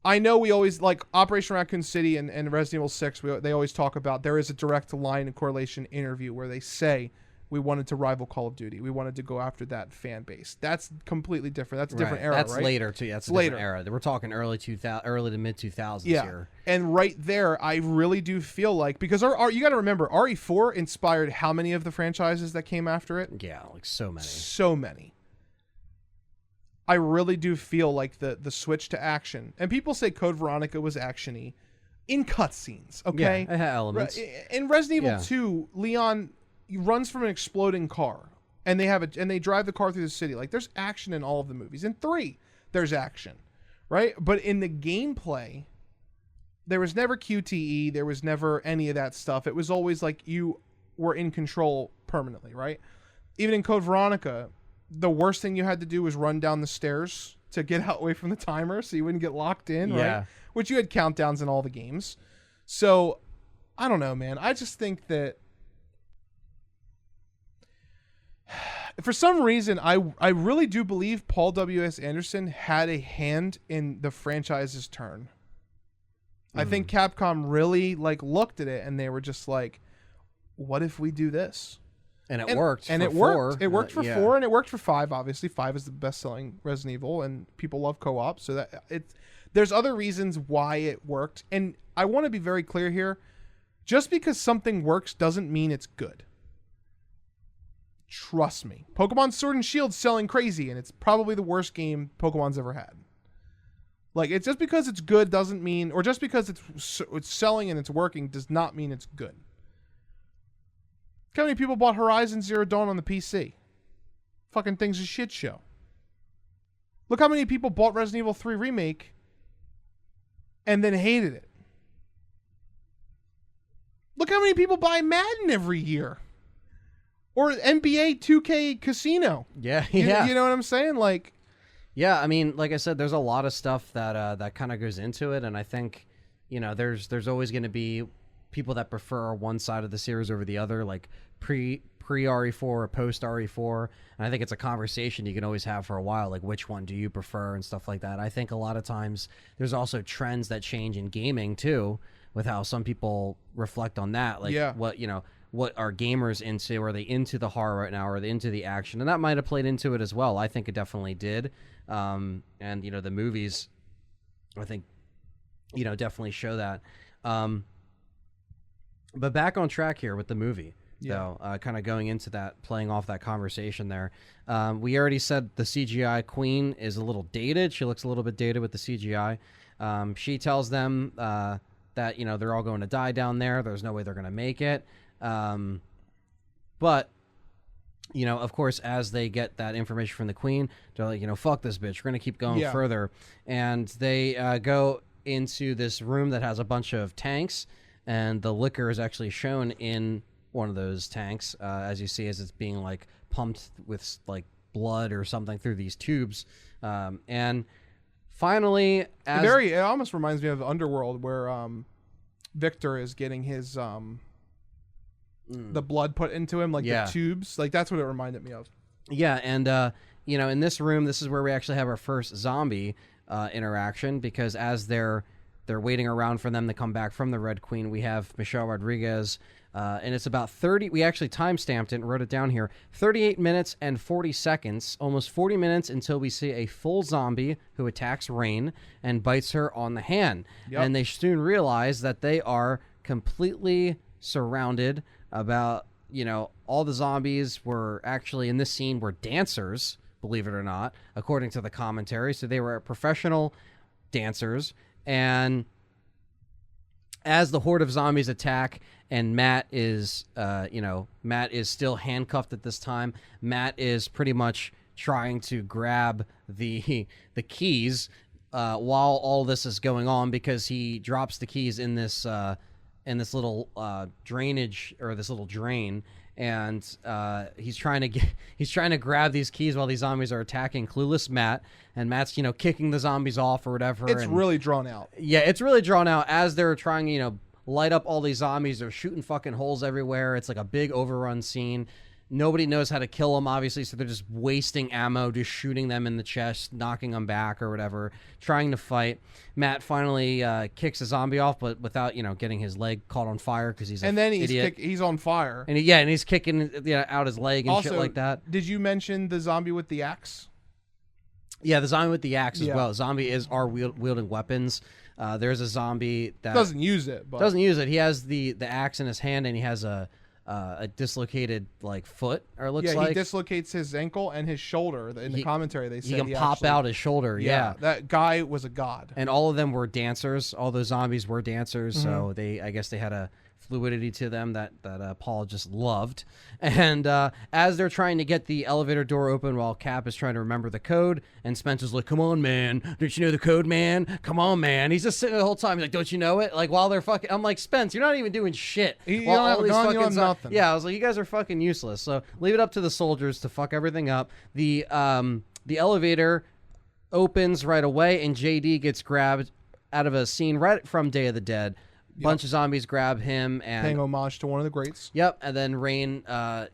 I know we always like Operation Raccoon City and Resident Evil 6. They always talk about there is a direct line and correlation interview where they say we wanted to rival Call of Duty. We wanted to go after that fan base. That's completely different. That's a different era, That's right? later too. Yeah, that's a different era. We're talking early to mid 2000s here. And right there, I really do feel like, because you got to remember, RE4 inspired how many of the franchises that came after it? Yeah, like so many. So many. I really do feel like the switch to action, and people say Code Veronica was actiony in cutscenes. Okay, yeah, it had elements. In Resident Evil 2, Leon runs from an exploding car, and they drive the car through the city. Like, there's action in all of the movies. In 3, there's action, right? But in the gameplay, there was never QTE. There was never any of that stuff. It was always like you were in control permanently, right? Even in Code Veronica, the worst thing you had to do was run down the stairs to get out away from the timer so you wouldn't get locked in, right? Which you had countdowns in all the games. So, I don't know, man. I just think that for some reason, I really do believe Paul W.S. Anderson had a hand in the franchise's turn. I think Capcom really looked at it and they were just like, what if we do this? And it worked. And it worked. It worked for 4 and it worked for 5, obviously. 5 is the best-selling Resident Evil and people love co-op. So that there's other reasons why it worked. And I want to be very clear here. Just because something works doesn't mean it's good. Trust me. Pokemon Sword and Shield's selling crazy, and it's probably the worst game Pokemon's ever had. Like, it's just because it's good doesn't mean, or just because it's selling and it's working does not mean it's good. Look how many people bought Horizon Zero Dawn on the PC. Fucking thing's a shit show. Look how many people bought Resident Evil 3 Remake and then hated it. Look how many people buy Madden every year. Or NBA 2K Casino. Yeah. You know what I'm saying? Like, yeah, I mean, like I said, there's a lot of stuff that kind of goes into it, and I think, there's always going to be people that prefer one side of the series over the other, like pre RE4 or post RE4, and I think it's a conversation you can always have for a while, like which one do you prefer and stuff like that. I think a lot of times there's also trends that change in gaming too, with how some people reflect on that, like what are gamers into? Are they into the horror right now? Or are they into the action? And that might have played into it as well. I think it definitely did. And, the movies, I think, definitely show that. But back on track here with the movie, though, kind of going into that, playing off that conversation there. We already said the CGI queen is a little dated. She looks a little bit dated with the CGI. She tells them that, they're all going to die down there. There's no way they're going to make it. But, of course, as they get that information from the queen, they're like, fuck this bitch. We're going to keep going further. And they go into this room that has a bunch of tanks, and the liquor is actually shown in one of those tanks, as you see, as it's being, pumped with, blood or something through these tubes. And finally... It almost reminds me of Underworld, where Victor is getting his... the blood put into him, the tubes, that's what it reminded me of. Yeah, and in this room, this is where we actually have our first zombie interaction, because as they're waiting around for them to come back from the Red Queen, we have Michelle Rodriguez, and it's about 30. We actually time-stamped it and wrote it down here. 38 minutes and 40 seconds, almost 40 minutes until we see a full zombie who attacks Rain and bites her on the hand. Yep. And they soon realize that they are completely surrounded. About, all the zombies were actually in this scene were dancers, believe it or not, according to the commentary. So they were professional dancers. And as the horde of zombies attack, and Matt is still handcuffed at this time. Matt is pretty much trying to grab the keys while all this is going on, because he drops the keys in this little drainage, or this little drain, and he's trying to grab these keys while these zombies are attacking clueless Matt, and Matt's kicking the zombies off or whatever. It's really drawn out. Yeah, it's really drawn out as they're trying light up all these zombies. They're shooting fucking holes everywhere. It's like a big overrun scene. Nobody knows how to kill them, obviously, so they're just wasting ammo, just shooting them in the chest, knocking them back or whatever, trying to fight. Matt finally kicks a zombie off, but without, getting his leg caught on fire because he's an idiot. He's on fire. And he's kicking out his leg and shit like that. Did you mention the zombie with the axe? Yeah, the zombie with the axe as well. Zombie are wielding weapons. There's a zombie that doesn't use it. But doesn't use it. He has the axe in his hand, and he has a dislocated foot, or it looks like he dislocates his ankle and his shoulder. In the commentary, they said he can pop out his shoulder. Yeah, that guy was a god. And all of them were dancers. All those zombies were dancers. So I guess they had a fluidity to them that Paul just loved. And as they're trying to get the elevator door open while Cap is trying to remember the code, and Spencer's like, come on, man. Don't you know the code, man? Come on, man. He's just sitting the whole time. He's like, don't you know it? Like, while they're fucking... I'm like, Spence, you're not even doing shit. You don't have nothing. Yeah, I was like, you guys are fucking useless. So leave it up to the soldiers to fuck everything up. The elevator opens right away, and JD gets grabbed out of a scene right from Day of the Dead. Bunch of zombies grab him and paying homage to one of the greats. Yep, and then Rain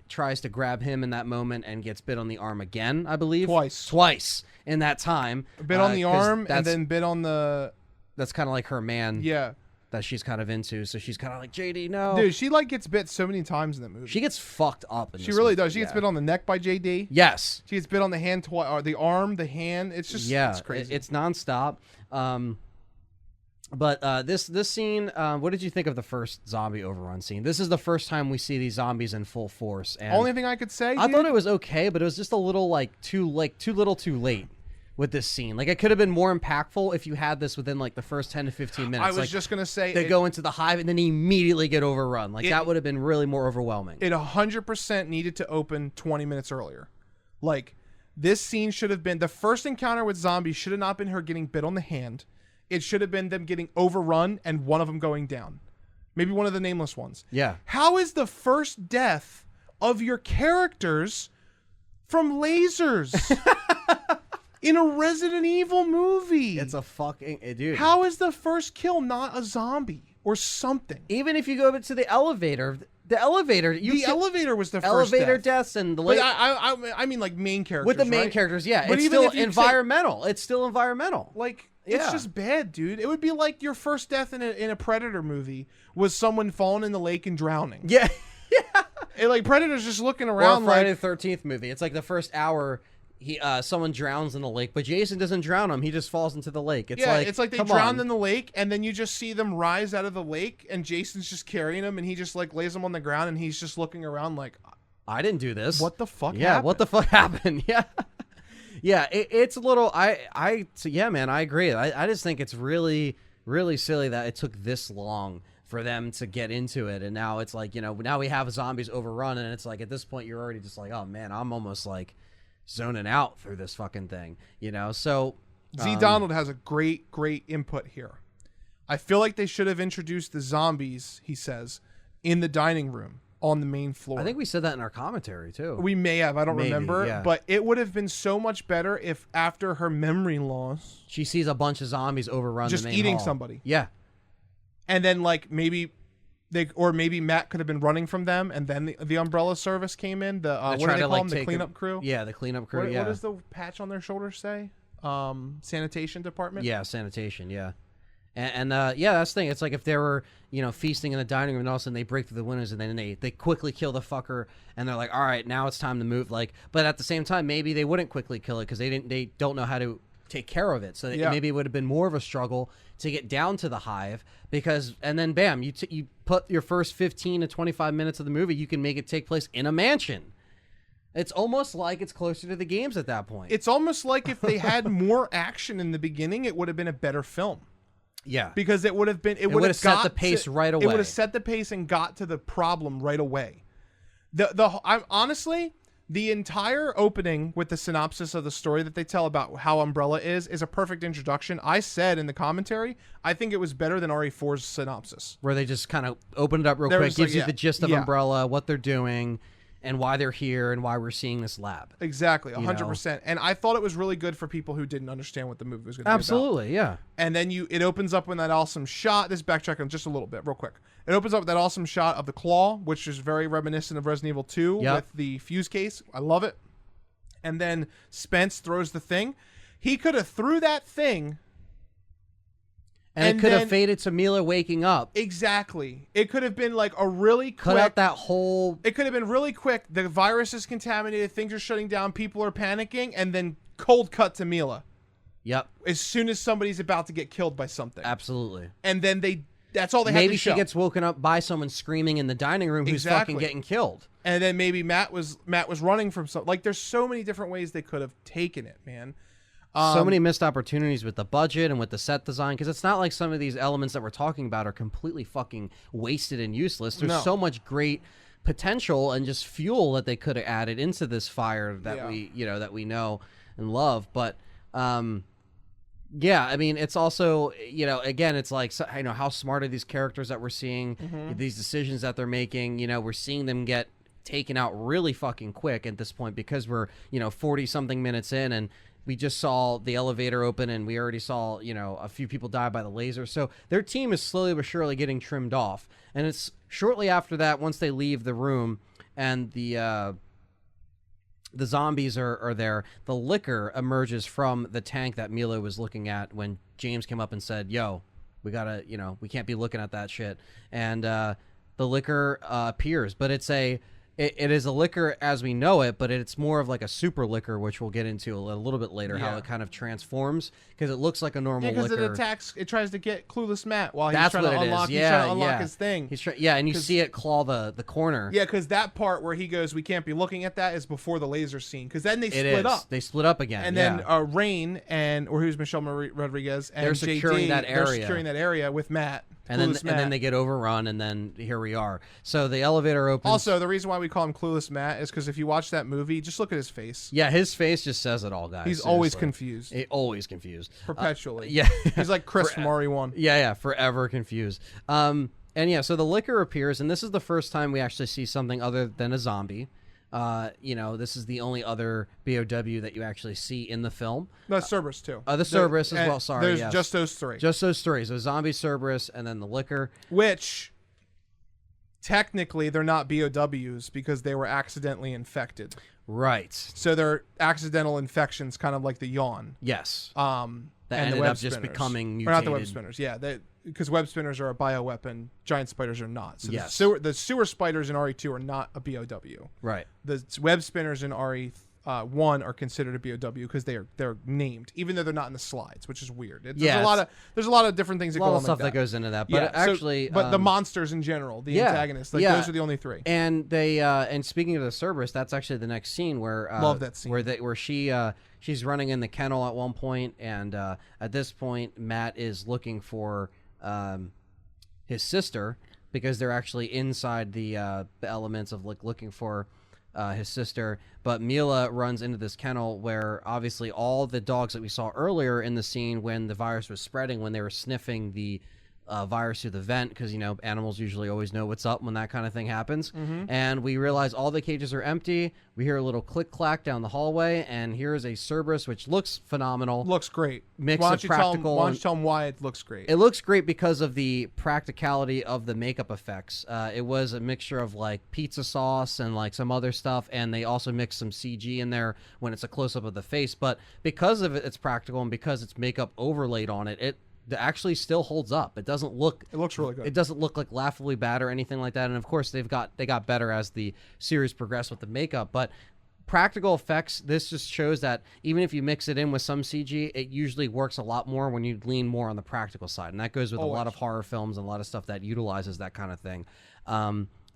tries to grab him in that moment and gets bit on the arm again, I believe. Twice in that time. A bit on the arm and then bit on the... That's kind of like her man. Yeah. That she's kind of into, so she's kind of like, JD, no. Dude, she gets bit so many times in that movie. She gets fucked up in this really movie. Does. She gets bit on the neck by JD. Yes. She gets bit on the hand twice, or the arm, the hand. It's just it's crazy. It's nonstop. But this scene, what did you think of the first zombie overrun scene? This is the first time we see these zombies in full force. And only thing I could say, I thought it was okay, but it was just a little too little too late with this scene. Like, it could have been more impactful if you had this within the first 10 to 15 minutes. I was just gonna say they go into the hive and then immediately get overrun. That would have been really more overwhelming. It 100% needed to open 20 minutes earlier. This scene should have been the first encounter with zombies. Should have not been her getting bit on the hand. It should have been them getting overrun and one of them going down. Maybe one of the nameless ones. Yeah. How is the first death of your characters from lasers in a Resident Evil movie? It's a fucking... Dude. How is the first kill not a zombie or something? Even if you go to the elevator... The elevator was the first elevator death. deaths and the But I mean main characters. With the main right? characters, yeah. But it's still environmental. It's still environmental. It's just bad, dude. It would be like your first death in a Predator movie was someone falling in the lake and drowning. Yeah. And Predator's just looking around. Or Friday the 13th movie. It's like the first hour, someone drowns in the lake, but Jason doesn't drown him. He just falls into the lake. It's like they drowned in the lake, and then you just see them rise out of the lake, and Jason's just carrying them, and he just lays them on the ground, and he's just looking around like, I didn't do this. What the fuck happened? Yeah, what the fuck happened? Yeah. Yeah, it's a little... yeah, man, I agree. I just think it's really, really silly that it took this long for them to get into it. And now it's now we have zombies overrun, and it's at this point, you're already just oh, man, I'm almost zoning out through this fucking thing, So... Z. Donald has a great input here. I feel like they should have introduced the zombies, he says, in the dining room. On the main floor. I think we said that in our commentary too. We may have. I don't remember. Yeah. But it would have been so much better if after her memory loss, she sees a bunch of zombies overrun just the main eating hall. somebody. Yeah. And then maybe maybe Matt could have been running from them, and then the umbrella service came in. The what do they call them? The cleanup crew. Yeah, the cleanup crew. What does the patch on their shoulder say? Sanitation department. Yeah, sanitation. Yeah. And that's the thing. It's if they were, feasting in the dining room, and all of a sudden they break through the windows, and then they quickly kill the fucker, and they're like, all right, now it's time to move. But at the same time, maybe they wouldn't quickly kill it because they don't know how to take care of it. So maybe it would have been more of a struggle to get down to the hive and then bam, you put your first 15 to 25 minutes of the movie, you can make it take place in a mansion. It's almost like it's closer to the games at that point. It's almost like if they had more action in the beginning, it would have been a better film. Yeah, because it would have set the pace right away. It would have set the pace and got to the problem right away. Honestly, the entire opening with the synopsis of the story that they tell about how Umbrella is a perfect introduction. I said in the commentary, I think it was better than RE4's synopsis, where they just kind of opened it up real quick, gives you the gist of Umbrella, what they're doing, and why they're here and why we're seeing this lab. Exactly, 100%. And I thought it was really good for people who didn't understand what the movie was going to be about. Absolutely, yeah. And then it opens up with that awesome shot. This backtracking just a little bit, real quick. It opens up with that awesome shot of the claw, which is very reminiscent of Resident Evil 2 with the fuse case. I love it. And then Spence throws the thing. He could have threw that thing. And it could have faded to Mila waking up. Exactly. It could have been like a really quick... Cut out that whole... It could have been really quick. The virus is contaminated. Things are shutting down. People are panicking. And then cold cut to Mila. Yep. As soon as somebody's about to get killed by something. Absolutely. And then that's all they have to show. Maybe she gets woken up by someone screaming in the dining room who's fucking getting killed. And then maybe Matt was running from something. Like, there's so many different ways they could have taken it, man. So many missed opportunities with the budget and with the set design, because it's not like some of these elements that we're talking about are completely fucking wasted and useless. There's so much great potential and just fuel that they could have added into this fire that we know and love. But yeah, I mean, it's also, again, it's like, how smart are these characters that we're seeing, these decisions that they're making, we're seeing them get taken out really fucking quick at this point because we're, 40 something minutes in, and we just saw the elevator open and we already saw, a few people die by the laser. So their team is slowly but surely getting trimmed off. And it's shortly after that, once they leave the room and the zombies are there, the liquor emerges from the tank that Mila was looking at when James came up and said, yo, we gotta, we can't be looking at that shit. And the liquor appears, but it is a liquor as we know it, but it's more of like a super liquor, which we'll get into a little bit later, how it kind of transforms, because it looks like a normal liquor. Because it tries to get clueless Matt while he's trying to unlock, his thing. And you see it claw the corner. Yeah, because that part where he goes, we can't be looking at that, is before the laser scene, because then they split up. They split up again. And then Rain, or who's Michelle Rodriguez, and they're securing that area. They're securing that area with Matt. And then they get overrun, and then here we are. So the elevator opens. Also, the reason why we call him Clueless Matt is because if you watch that movie, just look at his face. Yeah, his face just says it all, guys. He's always confused. Always confused. Perpetually. Yeah. He's like Chris from RE1. Yeah, forever confused. And yeah, so the liquor appears, and this is the first time we actually see something other than a zombie. This is the only other BOW that you actually see in the film. No, Cerberus too. The Cerberus as well. Sorry, there's just those three. Just those three. So zombie, Cerberus, and then the liquor. Which technically they're not BOWs because they were accidentally infected. Right. So they're accidental infections, kind of like the yawn. Yes. That ended up just becoming mutated. Or not the web spinners. Yeah, because web spinners are a bioweapon, giant spiders are not. So yes. The sewer spiders in RE2 are not a BOW. Right. The web spinners in RE1 are considered a BOW because they're named, even though they're not in the slides, which is weird. There's a lot of different things that go on. A lot of stuff that goes into that, but actually, but the monsters in general, the antagonists, those are the only three. And they and speaking of the Cerberus, that's actually the next scene where love that scene where she's running in the kennel at one point, and at this point, Matt is looking for his sister because they're actually inside the elements of looking for his sister. But Mila runs into this kennel where obviously all the dogs that we saw earlier in the scene when the virus was spreading, when they were sniffing the virus through the vent, because animals usually always know what's up when that kind of thing happens. And we realize all the cages are empty. We hear a little click clack down the hallway, and here's a Cerberus, which looks phenomenal. Looks great. Mix of practical. Why don't you tell them why it looks great? It looks great because of the practicality of the makeup effects. It was a mixture of like pizza sauce and like some other stuff, and they also mixed some CG in there when it's a close up of the face. But because of it's practical and because it's makeup overlaid on it, it actually still holds up. It doesn't look. It looks really good. It doesn't look like laughably bad or anything like that. And of course, they got better as the series progressed with the makeup. But practical effects, this just shows that even if you mix it in with some CG, it usually works a lot more when you lean more on the practical side. And that goes with a lot of horror films and a lot of stuff that utilizes that kind of thing.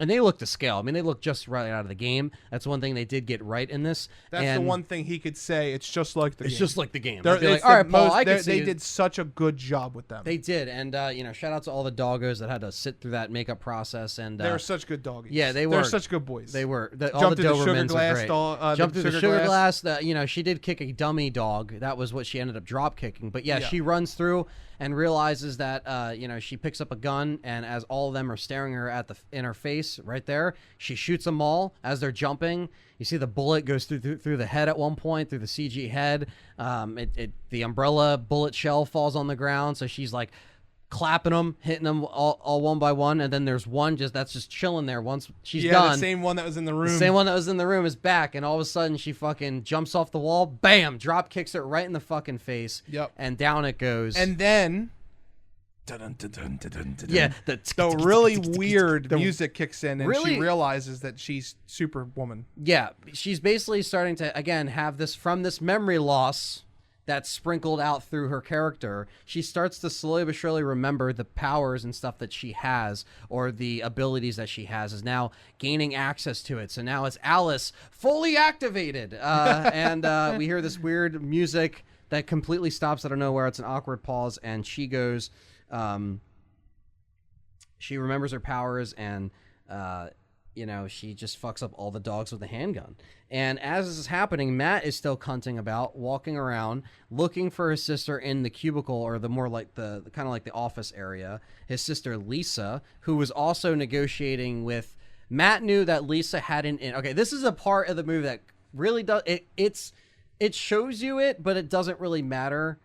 And they look to scale. I mean, they look just right out of the game. That's one thing they did get right in this. That's the one thing he could say. It's just like the game. It's just like the game. They're like, all right, Paul, I can see. They did such a good job with them. They did. And, shout out to all the doggos that had to sit through that makeup process. And they were such good doggies. Yeah, they were. They're such good boys. They were. All the Dobermans are great. Jumped through the sugar glass. She did kick a dummy dog. That was what she ended up drop kicking. But, yeah, she runs through and realizes that, she picks up a gun. And as all of them are staring her in her face, face right there. She shoots them all as they're jumping. You see the bullet goes through the head at one point, through the CG head. The umbrella bullet shell falls on the ground, so she's like clapping them, hitting them all one by one, and then there's one that's just chilling there. Once she's done, the same one that was in the room. The same one that was in the room is back, and all of a sudden she fucking jumps off the wall, bam, drop kicks it right in the fucking face. Yep. And down it goes. And then yeah, the really weird music kicks in, and she realizes that she's Superwoman. Yeah, she's basically starting to again have this memory loss that's sprinkled out through her character. She starts to slowly but surely remember the powers and stuff that she has, or the abilities that she has, is now gaining access to it. So now it's Alice fully activated. And we hear this weird music that completely stops out of nowhere. It's an awkward pause, and she goes, she remembers her powers, and she just fucks up all the dogs with a handgun. And as this is happening, Matt is still cunting about, walking around, looking for his sister in the cubicle, or the more like the kind of like the office area. His sister Lisa, who was also negotiating with Matt, knew that Lisa hadn't. Okay, this is a part of the movie that really does it shows you it, but it doesn't really matter.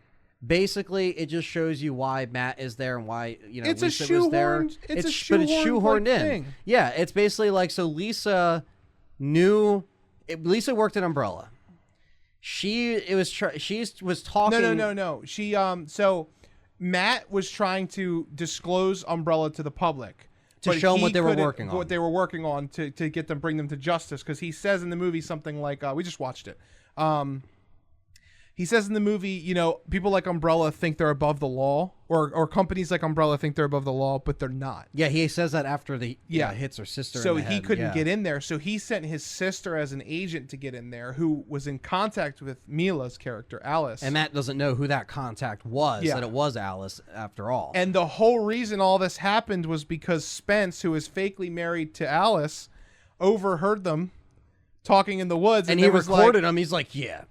Basically, it just shows you why Matt is there and why it's Lisa was there. But it's shoehorned in. Thing. Yeah, it's basically like, so Lisa knew. Lisa worked at Umbrella. She was talking. No. She so Matt was trying to disclose Umbrella to the public to show them what they were working on. What they were working on to get them, bring them to justice, because he says in the movie something like, we just watched it. He says in the movie, people like Umbrella think they're above the law, or companies like Umbrella think they're above the law, but they're not. Yeah, he says that after hits her sister. So in the he head. couldn't get in there. So he sent his sister as an agent to get in there, who was in contact with Mila's character, Alice. And Matt doesn't know who that contact was, that it was Alice after all. And the whole reason all this happened was because Spence, who is fakely married to Alice, overheard them talking in the woods, and he recorded them. He's like, "Yeah,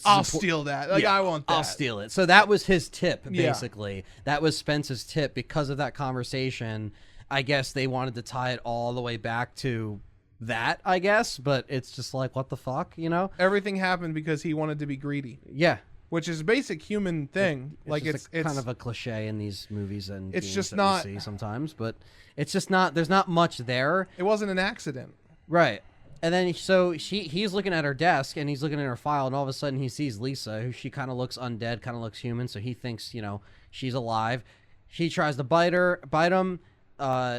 I'll steal that. I want that. I'll steal it." So that was his tip, basically. Yeah. That was Spence's tip. Because of that conversation, I guess they wanted to tie it all the way back to that. I guess, but it's just like, what the fuck, Everything happened because he wanted to be greedy. Yeah, which is a basic human thing. It's kind of a cliche in these movies, and it's just that not we see sometimes, but it's just not. There's not much there. It wasn't an accident, right? And then so he's looking at her desk, and he's looking at her file, and all of a sudden he sees Lisa, who she kind of looks undead, kind of looks human, so he thinks, she's alive. She tries to bite him.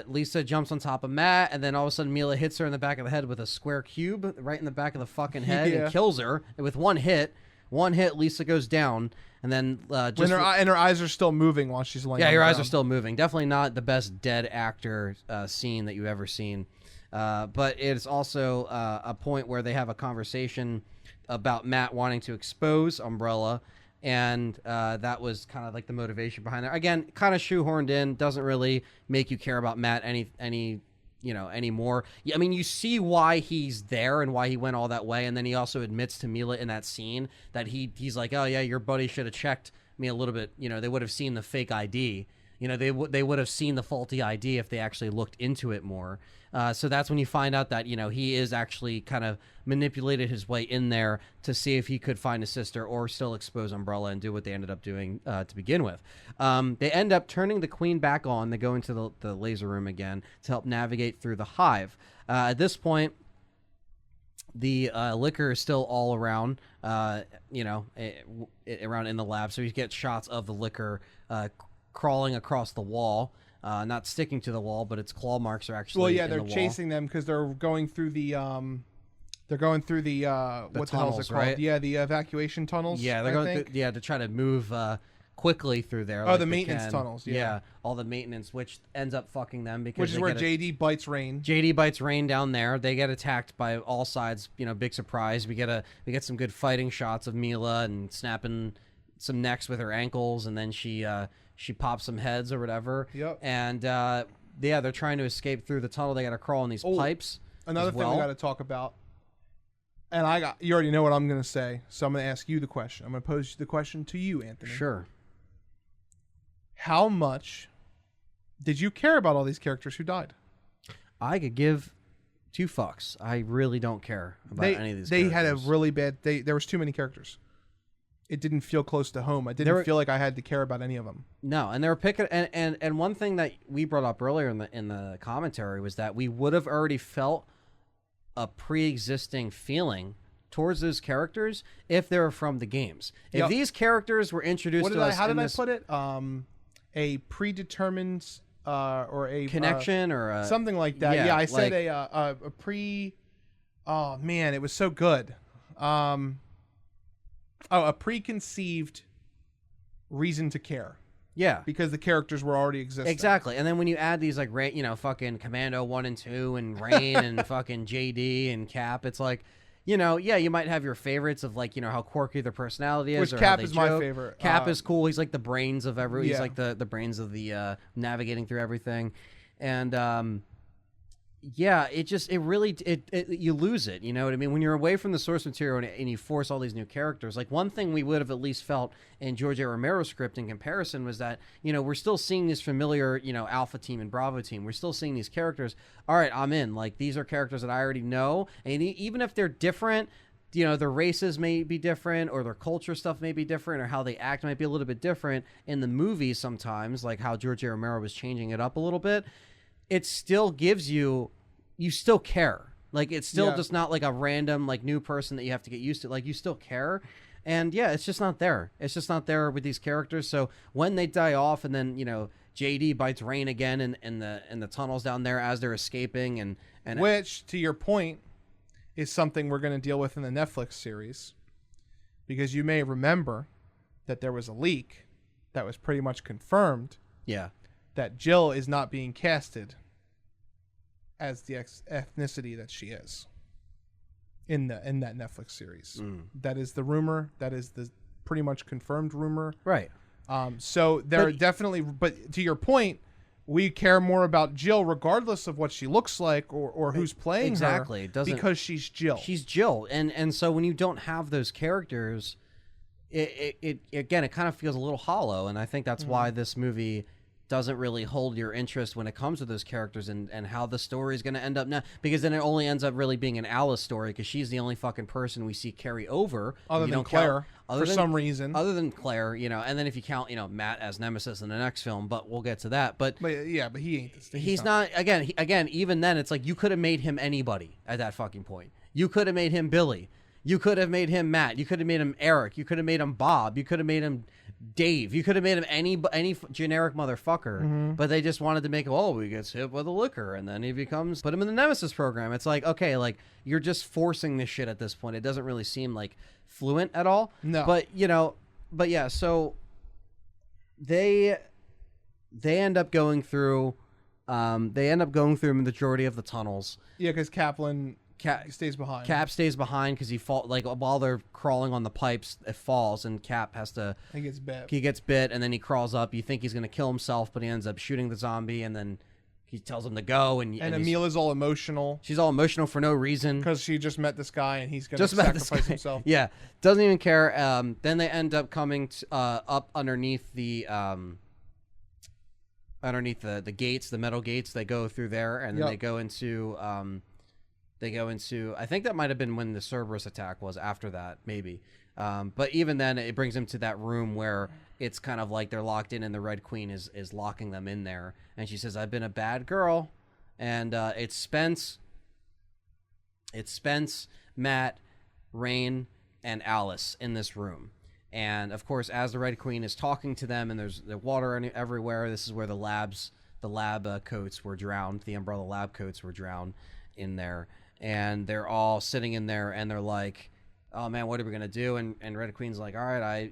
Lisa jumps on top of Matt, and then all of a sudden Mila hits her in the back of the head with a square cube right in the back of the fucking head and kills her with one hit. One hit, Lisa goes down, and then her eyes are still moving while she's laying. Yeah, her eyes are still moving. Definitely not the best dead actor scene that you've ever seen. But it's also a point where they have a conversation about Matt wanting to expose Umbrella, and that was kind of like the motivation behind it. Again, kind of shoehorned in, doesn't really make you care about Matt anymore. I mean, you see why he's there and why he went all that way, and then he also admits to Mila in that scene that he's like, oh yeah, your buddy should have checked me a little bit. They would have seen the fake ID. They would have seen the faulty ID if they actually looked into it more. So that's when you find out that, he is actually kind of manipulated his way in there to see if he could find a sister or still expose Umbrella and do what they ended up doing to begin with. They end up turning the queen back on. They go into the laser room again to help navigate through the hive. At this point, the liquor is still all around, around in the lab. So you get shots of the liquor crawling across the wall. Not sticking to the wall, but its claw marks are actually they're chasing them because they're going through the what the hell is it called? Right? Yeah, the evacuation tunnels. Yeah, they're going through, to try to move quickly through there. Oh, the maintenance tunnels. Yeah, all the maintenance, which ends up fucking them because which is where JD bites Rain. JD bites Rain down there. They get attacked by all sides. Big surprise. We get some good fighting shots of Mila and snapping some necks with her ankles, and then she pops some heads or whatever. Yep. And they're trying to escape through the tunnel. They got to crawl in these pipes. Another thing we got to talk about. And you already know what I'm going to say, so I'm going to ask you the question. I'm going to pose the question to you, Anthony. Sure. How much did you care about all these characters who died? I could give two fucks. I really don't care about any of these They characters. had a really bad... There was too many characters. It didn't feel close to home. I didn't feel like I had to care about any of them. No, and they were picking... And one thing that we brought up earlier in the commentary was that we would have already felt a pre-existing feeling towards those characters if they were from the games. If these characters were introduced to us... How did I put it? A predetermined... or a connection or a, something like that. Yeah, I said like, a pre. Oh man, it was so good. A preconceived reason to care. Yeah, because the characters were already existing. Exactly, and then when you add these like fucking Commando 1 and 2 and Rain and fucking JD and Cap, it's like. You might have your favorites of like, how quirky their personality is. Which or Cap how is they joke. my favorite. Cap is cool. He's like the brains of Yeah. He's like the brains of the navigating through everything, and it really you lose it. You know what I mean? When you're away from the source material and you force all these new characters. Like one thing we would have at least felt in George A. Romero's script in comparison was that we're still seeing this familiar Alpha Team and Bravo Team. We're still seeing these characters. All right, I'm in. Like these are characters that I already know, and even if they're different. Their races may be different or their culture stuff may be different or how they act might be a little bit different in the movies sometimes, like how George A. Romero was changing it up a little bit. It still gives you still care. Like it's still just not like a random like new person that you have to get used to. Like you still care. And it's just not there. It's just not there with these characters. So when they die off and then, JD bites Rain again in the tunnels down there as they're escaping and which to your point is something we're going to deal with in the Netflix series, because you may remember that there was a leak that was pretty much confirmed. Yeah. That Jill is not being casted as the ethnicity that she is in that Netflix series. That is the rumor. That is the pretty much confirmed rumor. Right. So there are definitely, but to your point, we care more about Jill regardless of what she looks like or who's playing her. It doesn't, because she's Jill. She's Jill. And so when you don't have those characters, it again, it kind of feels a little hollow. And I think that's why this movie doesn't really hold your interest when it comes to those characters and how the story is going to end up now, because then it only ends up really being an Alice story because she's the only fucking person we see carry over. Other than Claire, for some reason. Other than Claire, and then if you count, Matt as Nemesis in the next film, but we'll get to that. But he ain't this thing. He's not again, even then, it's like you could have made him anybody at that fucking point. You could have made him Billy. You could have made him Matt. You could have made him Eric. You could have made him Bob. You could have made him Dave. You could have made him any generic motherfucker, but they just wanted to make he gets hit with a liquor and then he put him in the Nemesis program. It's like, okay, like you're just forcing this shit at this point. It doesn't really seem like fluent at all. No. But yeah, so they end up going through the majority of the tunnels. Yeah, because Kaplan stays behind. Cap stays behind because he while they're crawling on the pipes, it falls and Cap has to. He gets bit. He gets bit and then he crawls up. You think he's gonna kill himself, but he ends up shooting the zombie and then he tells him to go. And Emila's all emotional. She's all emotional for no reason because she just met this guy and he's gonna sacrifice himself. Yeah, doesn't even care. Then they end up coming up underneath the gates, the metal gates. They go through there and then they go into. I think that might have been when the Cerberus attack was after that, maybe. But even then, it brings them to that room where it's kind of like they're locked in and the Red Queen is locking them in there. And she says, I've been a bad girl. And it's Spence, Matt, Rain, and Alice in this room. And, of course, as the Red Queen is talking to them and there's the water everywhere, this is where the lab coats were drowned. The Umbrella lab coats were drowned in there. And they're all sitting in there and they're like, oh man, what are we going to do? And Red Queen's like, all right, I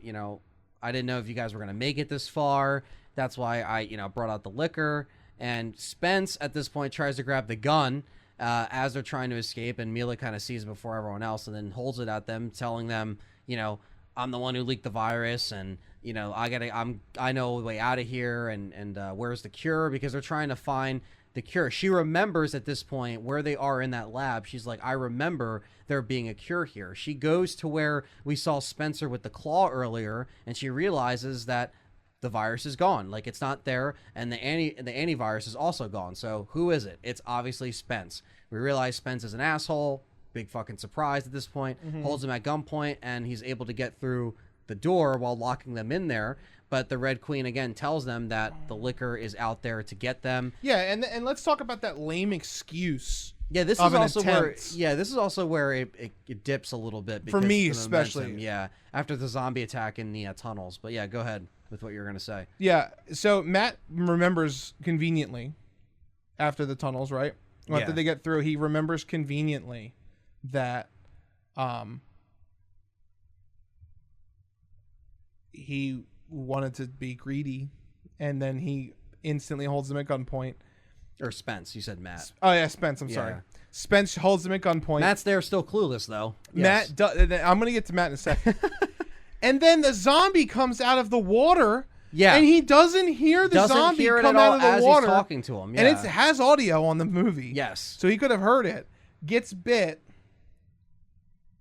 didn't know if you guys were going to make it this far. That's why I brought out the liquor. And Spence at this point tries to grab the gun as they're trying to escape. And Mila kind of sees it before everyone else and then holds it at them, telling them, I'm the one who leaked the virus and, I know a way out of here and where's the cure? Because they're trying to find the cure. She remembers at this point where they are in that lab. She's like, I remember there being a cure here. She goes to where we saw Spencer with the claw earlier, and she realizes that the virus is gone. Like, it's not there, and the antivirus is also gone. So who is it? It's obviously Spence. We realize Spence is an asshole. Big fucking surprise at this point. Holds him at gunpoint, and he's able to get through the door while locking them in there. But the Red Queen again tells them that the liquor is out there to get them. Yeah, and let's talk about that lame excuse. Yeah, this is also where. Yeah, this is also where it dips a little bit. For me, especially. Yeah, after the zombie attack in the tunnels. But yeah, go ahead with what you're gonna say. Yeah, so Matt remembers conveniently after the tunnels, right? After they get through, he remembers conveniently that he wanted to be greedy, and then he instantly holds him at gunpoint. Or Spence, you said Matt. Oh yeah, Spence. I'm sorry. Spence holds him at gunpoint. Matt's there, still clueless though. Yes. I'm gonna get to Matt in a second. And then the zombie comes out of the water. Yeah, and he doesn't hear the zombie come out of the water. He's talking to him. Yeah. And it has audio on the movie. Yes, so he could have heard it. Gets bit.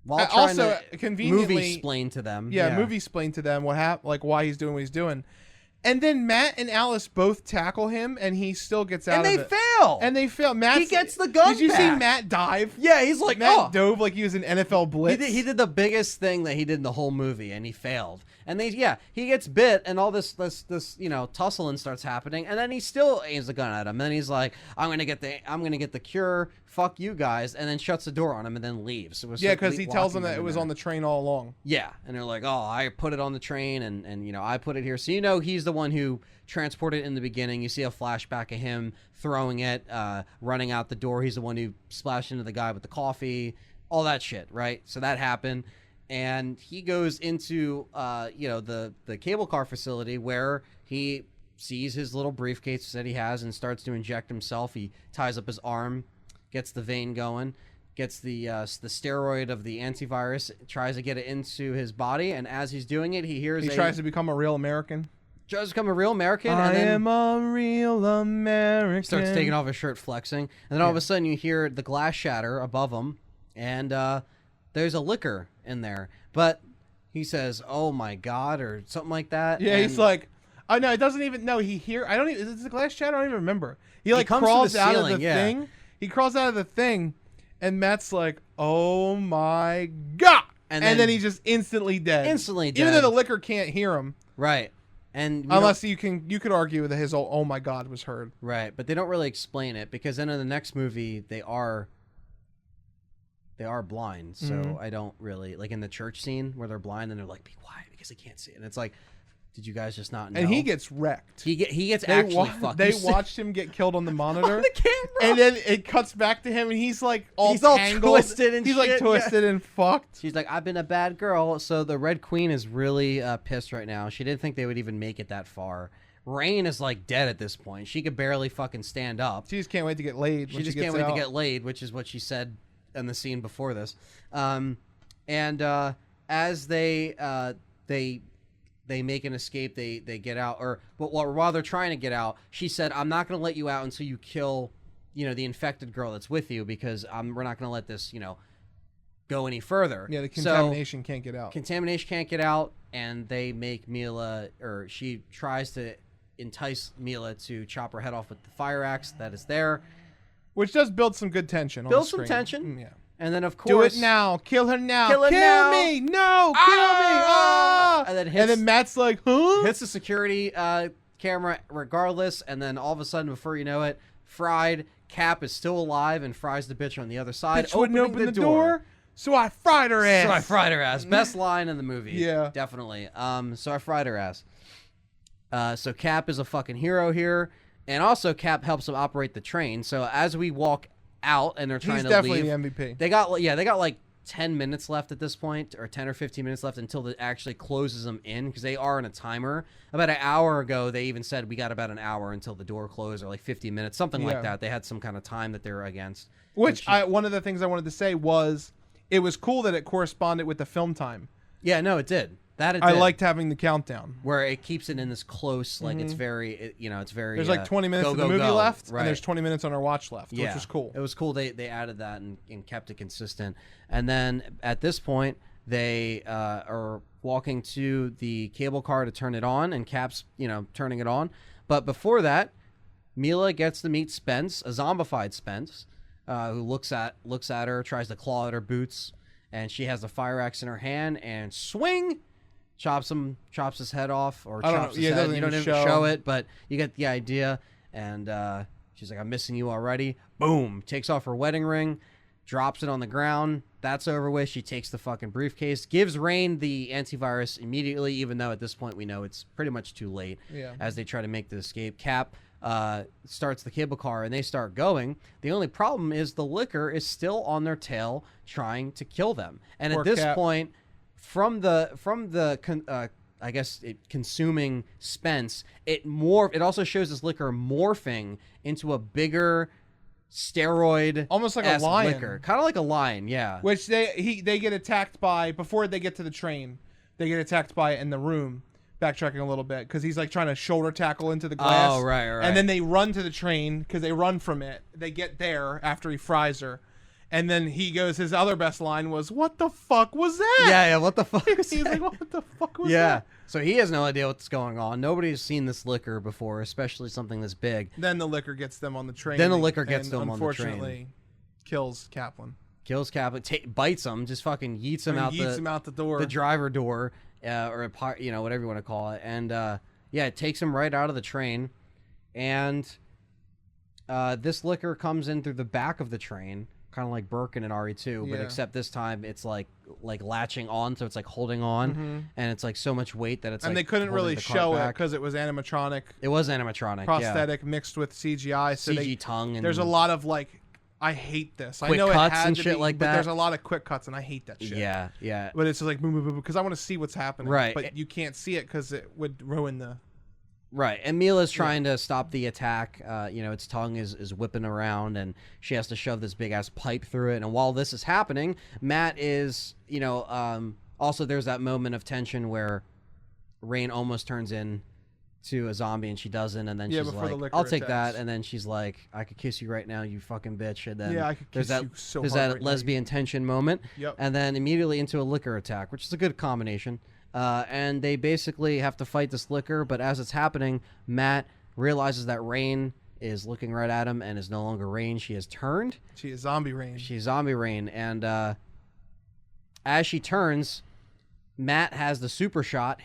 While trying to conveniently movie explain to them. Yeah, movie explain to them what happened, like why he's doing what he's doing. And then Matt and Alice both tackle him, and he still gets out of it. And they fail. He gets the gun. Did you see Matt dive? Yeah, he's like, Matt dove like he was an NFL blitz. He did the biggest thing that he did in the whole movie, and he failed. And he gets bit, and all this tussling starts happening, and then he still aims the gun at him. And then he's like, I'm gonna get the cure. Fuck you guys, and then shuts the door on him, and then leaves. Because he tells them that it was on the train all along. Yeah, and they're like, oh, I put it on the train, and I put it here. So he's the one who transported it in the beginning. You see a flashback of him throwing it, running out the door. He's the one who splashed into the guy with the coffee, all that shit, right? So that happened. And he goes into, the cable car facility where he sees his little briefcase that he has and starts to inject himself. He ties up his arm, gets the vein going, gets the steroid of the antivirus, tries to get it into his body. And as he's doing it, he tries to become a real American. Tries to become a real American. I am a real American. Starts taking off his shirt, flexing. And then all of a sudden you hear the glass shatter above him. And there's a liquor in there, but he says, "Oh my God," or something like that. Yeah, he's like, "Oh no, it doesn't even." No, he hear. I don't even. Is it the glass shatter? I don't even remember. He like crawls out of the thing. He crawls out of the thing, and Matt's like, "Oh my God!" And then he's just instantly dead. Even though the liquor can't hear him. Right. And unless you could argue that his "Oh my God" was heard. Right, but they don't really explain it because then in the next movie they are blind, so I don't really like in the church scene where they're blind and they're like, be quiet because they can't see it. And it's like, did you guys just not know? And he gets wrecked. He gets actually fucked. They watched him get killed on the monitor. On the camera. And then it cuts back to him and he's like all twisted and he's shit. Like twisted and fucked. She's like, I've been a bad girl. So the Red Queen is really pissed right now. She didn't think they would even make it that far. Rain is like dead at this point. She could barely fucking stand up. She just can't wait to get laid. She just can't wait to get laid, which is what she said in the scene before this. As they make an escape, they get out, but while they're trying to get out, she said, I'm not going to let you out until you kill, the infected girl that's with you, because we're not going to let this, go any further. Yeah, the contamination can't get out. Contamination can't get out, and they make Mila, or she tries to entice Mila to chop her head off with the fire axe that is there. Which does build some good tension on the screen. Build some tension. Yeah. And then, of course... Do it now. Kill her now. Kill me. No. Kill me. Ah! And then Matt's like, huh? Hits the security camera regardless. And then all of a sudden, before you know it, Fried Cap is still alive and fries the bitch on the other side. Bitch wouldn't open the door. So I fried her ass. Best line in the movie. Yeah. Definitely. So I fried her ass. So Cap is a fucking hero here. And also, Cap helps them operate the train. So as we walk out and they're trying to leave, he's definitely the MVP. They got like 10 minutes left at this point, or 10 or 15 minutes left until it actually closes them in, because they are in a timer. About an hour ago, they even said we got about an hour until the door closed, or like 50 minutes, something like that. They had some kind of time that they were against. One of the things I wanted to say was it was cool that it corresponded with the film time. Yeah, no, it did. I liked having the countdown where it keeps it in this close, like it's very, it's very. There's like 20 minutes of the movie left, and there's 20 minutes on our watch left, which was cool. It was cool. They added that and kept it consistent. And then at this point, They are walking to the cable car to turn it on, and Cap's, turning it on. But before that, Mila gets to meet Spence, a zombified Spence, who looks at her, tries to claw at her boots, and she has the fire axe in her hand, and swing, chops his head off, or chops his head. You don't even show it, but you get the idea. And she's like, "I'm missing you already." Boom, takes off her wedding ring, drops it on the ground. That's over with. She takes the fucking briefcase, gives Rain the antivirus immediately, even though at this point we know it's pretty much too late. As they try to make the escape. Cap starts the cable car, and they start going. The only problem is the liquor is still on their tail, trying to kill them. And at this point, from the I guess consuming Spence, it also shows this liquor morphing into a bigger steroid, almost like a lion, liquor, kind of like a lion, yeah. Which they get attacked by before they get to the train. They get attacked by it in the room. Backtracking a little bit, because he's like trying to shoulder tackle into the glass. Oh, right. And then they run to the train because they run from it. They get there after he fries her. And then he goes, his other best line was, "What the fuck was that?" Yeah, what the fuck was He's that? like, "What the fuck was that?" So he has no idea what's going on. Nobody's seen this liquor before, especially something this big. Then the liquor gets them on the train. Unfortunately, kills Kaplan. Kills Kaplan, bites him, just fucking yeets him out the door. The driver door, or whatever you want to call it. And it takes him right out of the train. And this liquor comes in through the back of the train, kind of like Birkin and RE2, but except this time it's like latching on, so it's like holding on, and it's like so much weight that it's and like, they couldn't really show it because it was animatronic. It was animatronic, prosthetic mixed with CGI. So CG tongue. And there's a lot of like, I hate this. Quick I know cuts it had and to shit be, like but that. there's a lot of quick cuts, and I hate that shit. Yeah. But it's just like boom, boom, boom, because I want to see what's happening. Right. But you can't see it because it would ruin the. Right, and Mila's trying to stop the attack. Its tongue is whipping around, and she has to shove this big-ass pipe through it. And while this is happening, Matt is, also there's that moment of tension where Rain almost turns in to a zombie, and she doesn't, and then she's like, "I'll take that," and then she's like, "I could kiss you right now, you fucking bitch," and then I could kiss you so hard. There's that right lesbian tension moment, Yep. and then immediately into a liquor attack, which is a good combination. And they basically have to fight this liquor, but as it's happening, Matt realizes that Rain is looking right at him and is no longer Rain. She has turned. She is zombie Rain. She's zombie Rain, and as she turns, Matt has the super shot,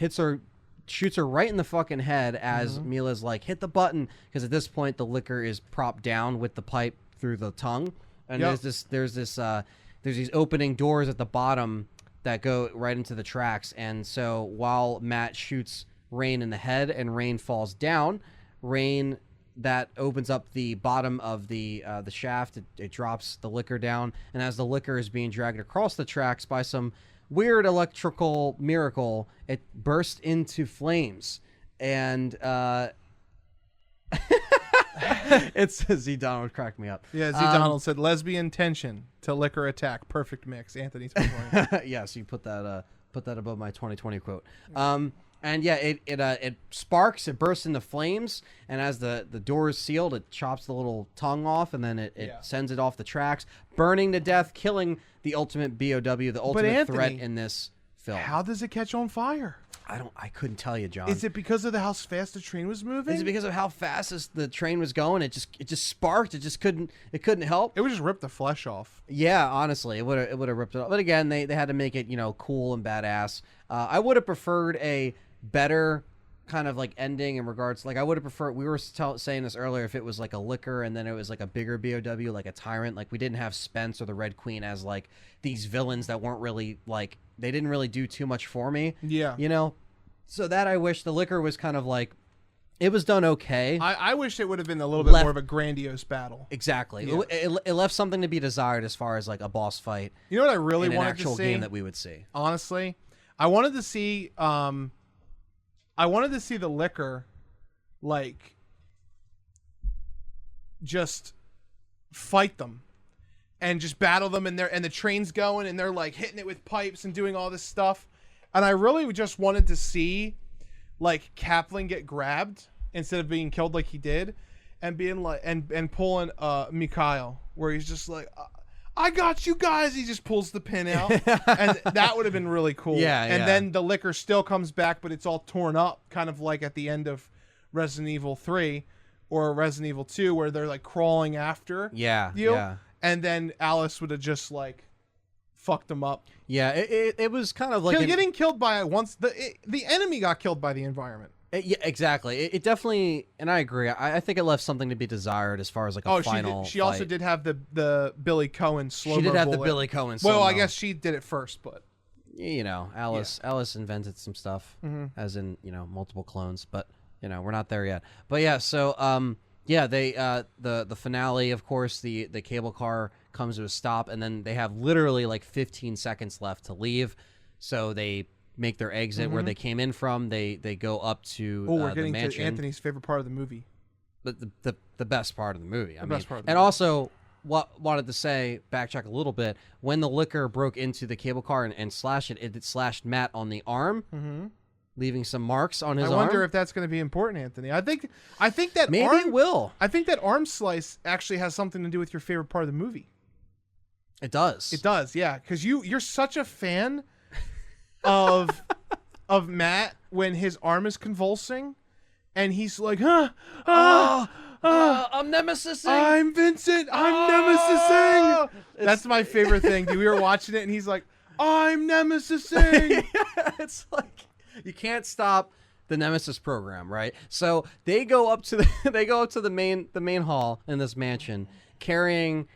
shoots her right in the fucking head as Mila's like, "Hit the button," because at this point the liquor is propped down with the pipe through the tongue, and there's these opening doors at the bottom that go right into the tracks. And so while Matt shoots Rain in the head and Rain falls down, that opens up the bottom of the shaft. It drops the liquor down, and as the liquor is being dragged across the tracks by some weird electrical miracle, it bursts into flames. And it's Z Donald cracked me up. Yeah, Z Donald said lesbian tension to liquor attack, perfect mix. Anthony's point. Yes, you put that above my 2020 quote. And yeah, it sparks, it bursts into flames, and as the door is sealed, it chops the little tongue off, and then it sends it off the tracks, burning to death, killing the ultimate BOW, the ultimate threat in this film. How does it catch on fire? I couldn't tell you, John. Is it because of how fast the train was moving? Is it because of how fast the train was going? It just sparked. It just couldn't help. It would just rip the flesh off. Yeah, honestly, it would have ripped it off. But again, they had to make it cool and badass. I would have preferred a better kind of like ending in regards, like I would have preferred, we were saying this earlier, if it was like a liquor and then it was like a bigger BOW, like a tyrant, like we didn't have Spence or the Red Queen as like these villains that weren't really like, they didn't really do too much for me. Yeah. So that I wish the liquor was kind of like, it was done okay. I wish it would have been a little bit more of a grandiose battle. Exactly. Yeah. It left something to be desired as far as like a boss fight. You know what I really in an wanted actual to see? game that we would see. Honestly, I wanted to see the liquor, like, just fight them and just battle them, and the train's going, and they're like hitting it with pipes and doing all this stuff. And I really just wanted to see, like, Kaplan get grabbed instead of being killed like he did, and being like, and pulling Mikhail, where he's just like, I got you guys. He just pulls the pin out. And that would have been really cool. Yeah, and then the liquor still comes back, but it's all torn up, kind of like at the end of Resident Evil 3 or Resident Evil 2, where they're like crawling after you. Yeah. And then Alice would have just like fucked them up. Yeah, it was kind of like Getting killed by the enemy got killed by the environment. Yeah, exactly. It definitely, and I agree. I think it left something to be desired as far as like a final. She also did have the Billy Cohen slow. She did have the bullet. Billy Cohen. Well, I guess she did it first, but you know, Alice invented some stuff, as in multiple clones, but we're not there yet. But yeah, so they the finale, of course, the cable car comes to a stop, and then they have literally like 15 seconds left to leave, so they make their exit where they came in from. They go up to we're getting the mansion. to Anthony's favorite part of the movie. But the best part of the movie. Best part of the and movie. Also, what wanted to say, backtrack a little bit, when the liquor broke into the cable car and slashed it slashed Matt on the arm, leaving some marks on his arm. I wonder if that's going to be important, Anthony. I think that maybe it will. I think that arm slice actually has something to do with your favorite part of the movie. It does. It does, yeah, because you're such a fan of Matt when his arm is convulsing, and he's like, I'm nemesising. I'm Vincent. I'm nemesising. That's my favorite thing. Dude, we were watching it, and he's like, I'm nemesising. It's like you can't stop the Nemesis program, right? So they go up to the main hall in this mansion, carrying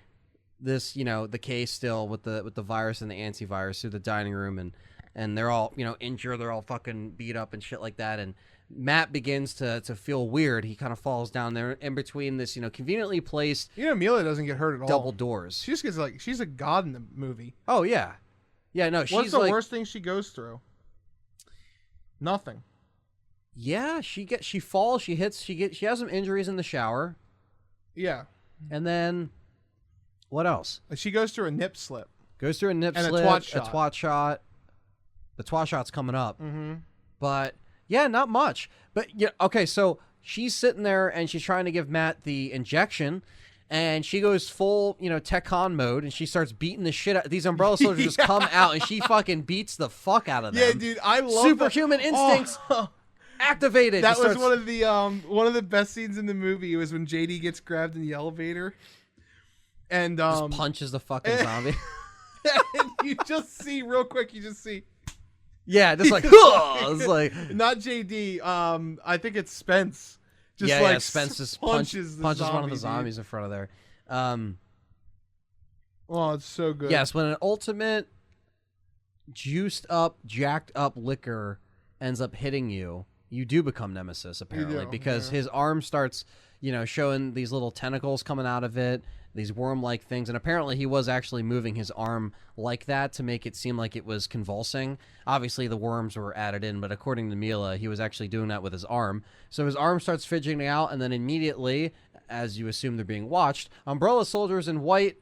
this, the case still with the virus and the antivirus through the dining room, and they're all, injured, they're all fucking beat up and shit like that, and Matt begins to feel weird. He kind of falls down there in between this, conveniently placed Amelia doesn't get hurt at all. double doors. She just gets like, she's a god in the movie. Oh yeah. Yeah, no, she's What's the like, worst thing she goes through? Nothing. Yeah, she falls, she has some injuries in the shower. Yeah. And then what else? She goes through a nip slip. Goes through a nip and slip, a twat shot. A twat shot. The twat shot's coming up. But yeah, not much. But yeah, okay, so she's sitting there and she's trying to give Matt the injection, and she goes full, Tech-Con mode, and she starts beating the shit out. These Umbrella Soldiers just come out, and she fucking beats the fuck out of them. Yeah, dude, I love superhuman instincts activated. That was one of the best scenes in the movie. It was when JD gets grabbed in the elevator, and just punches the fucking zombie. And you just see real quick. You just see. Yeah, just like, it's like not JD. I think it's Spence. Just Spence just punches one of the zombies in front of there. Oh, it's so good. Yes, when an ultimate juiced up, jacked up liquor ends up hitting you, you do become Nemesis, apparently, because his arm starts, showing these little tentacles coming out of it, these worm-like things, and apparently he was actually moving his arm like that to make it seem like it was convulsing. Obviously, the worms were added in, but according to Mila, he was actually doing that with his arm. So his arm starts fidgeting out, and then immediately, as you assume they're being watched, Umbrella Soldiers in white,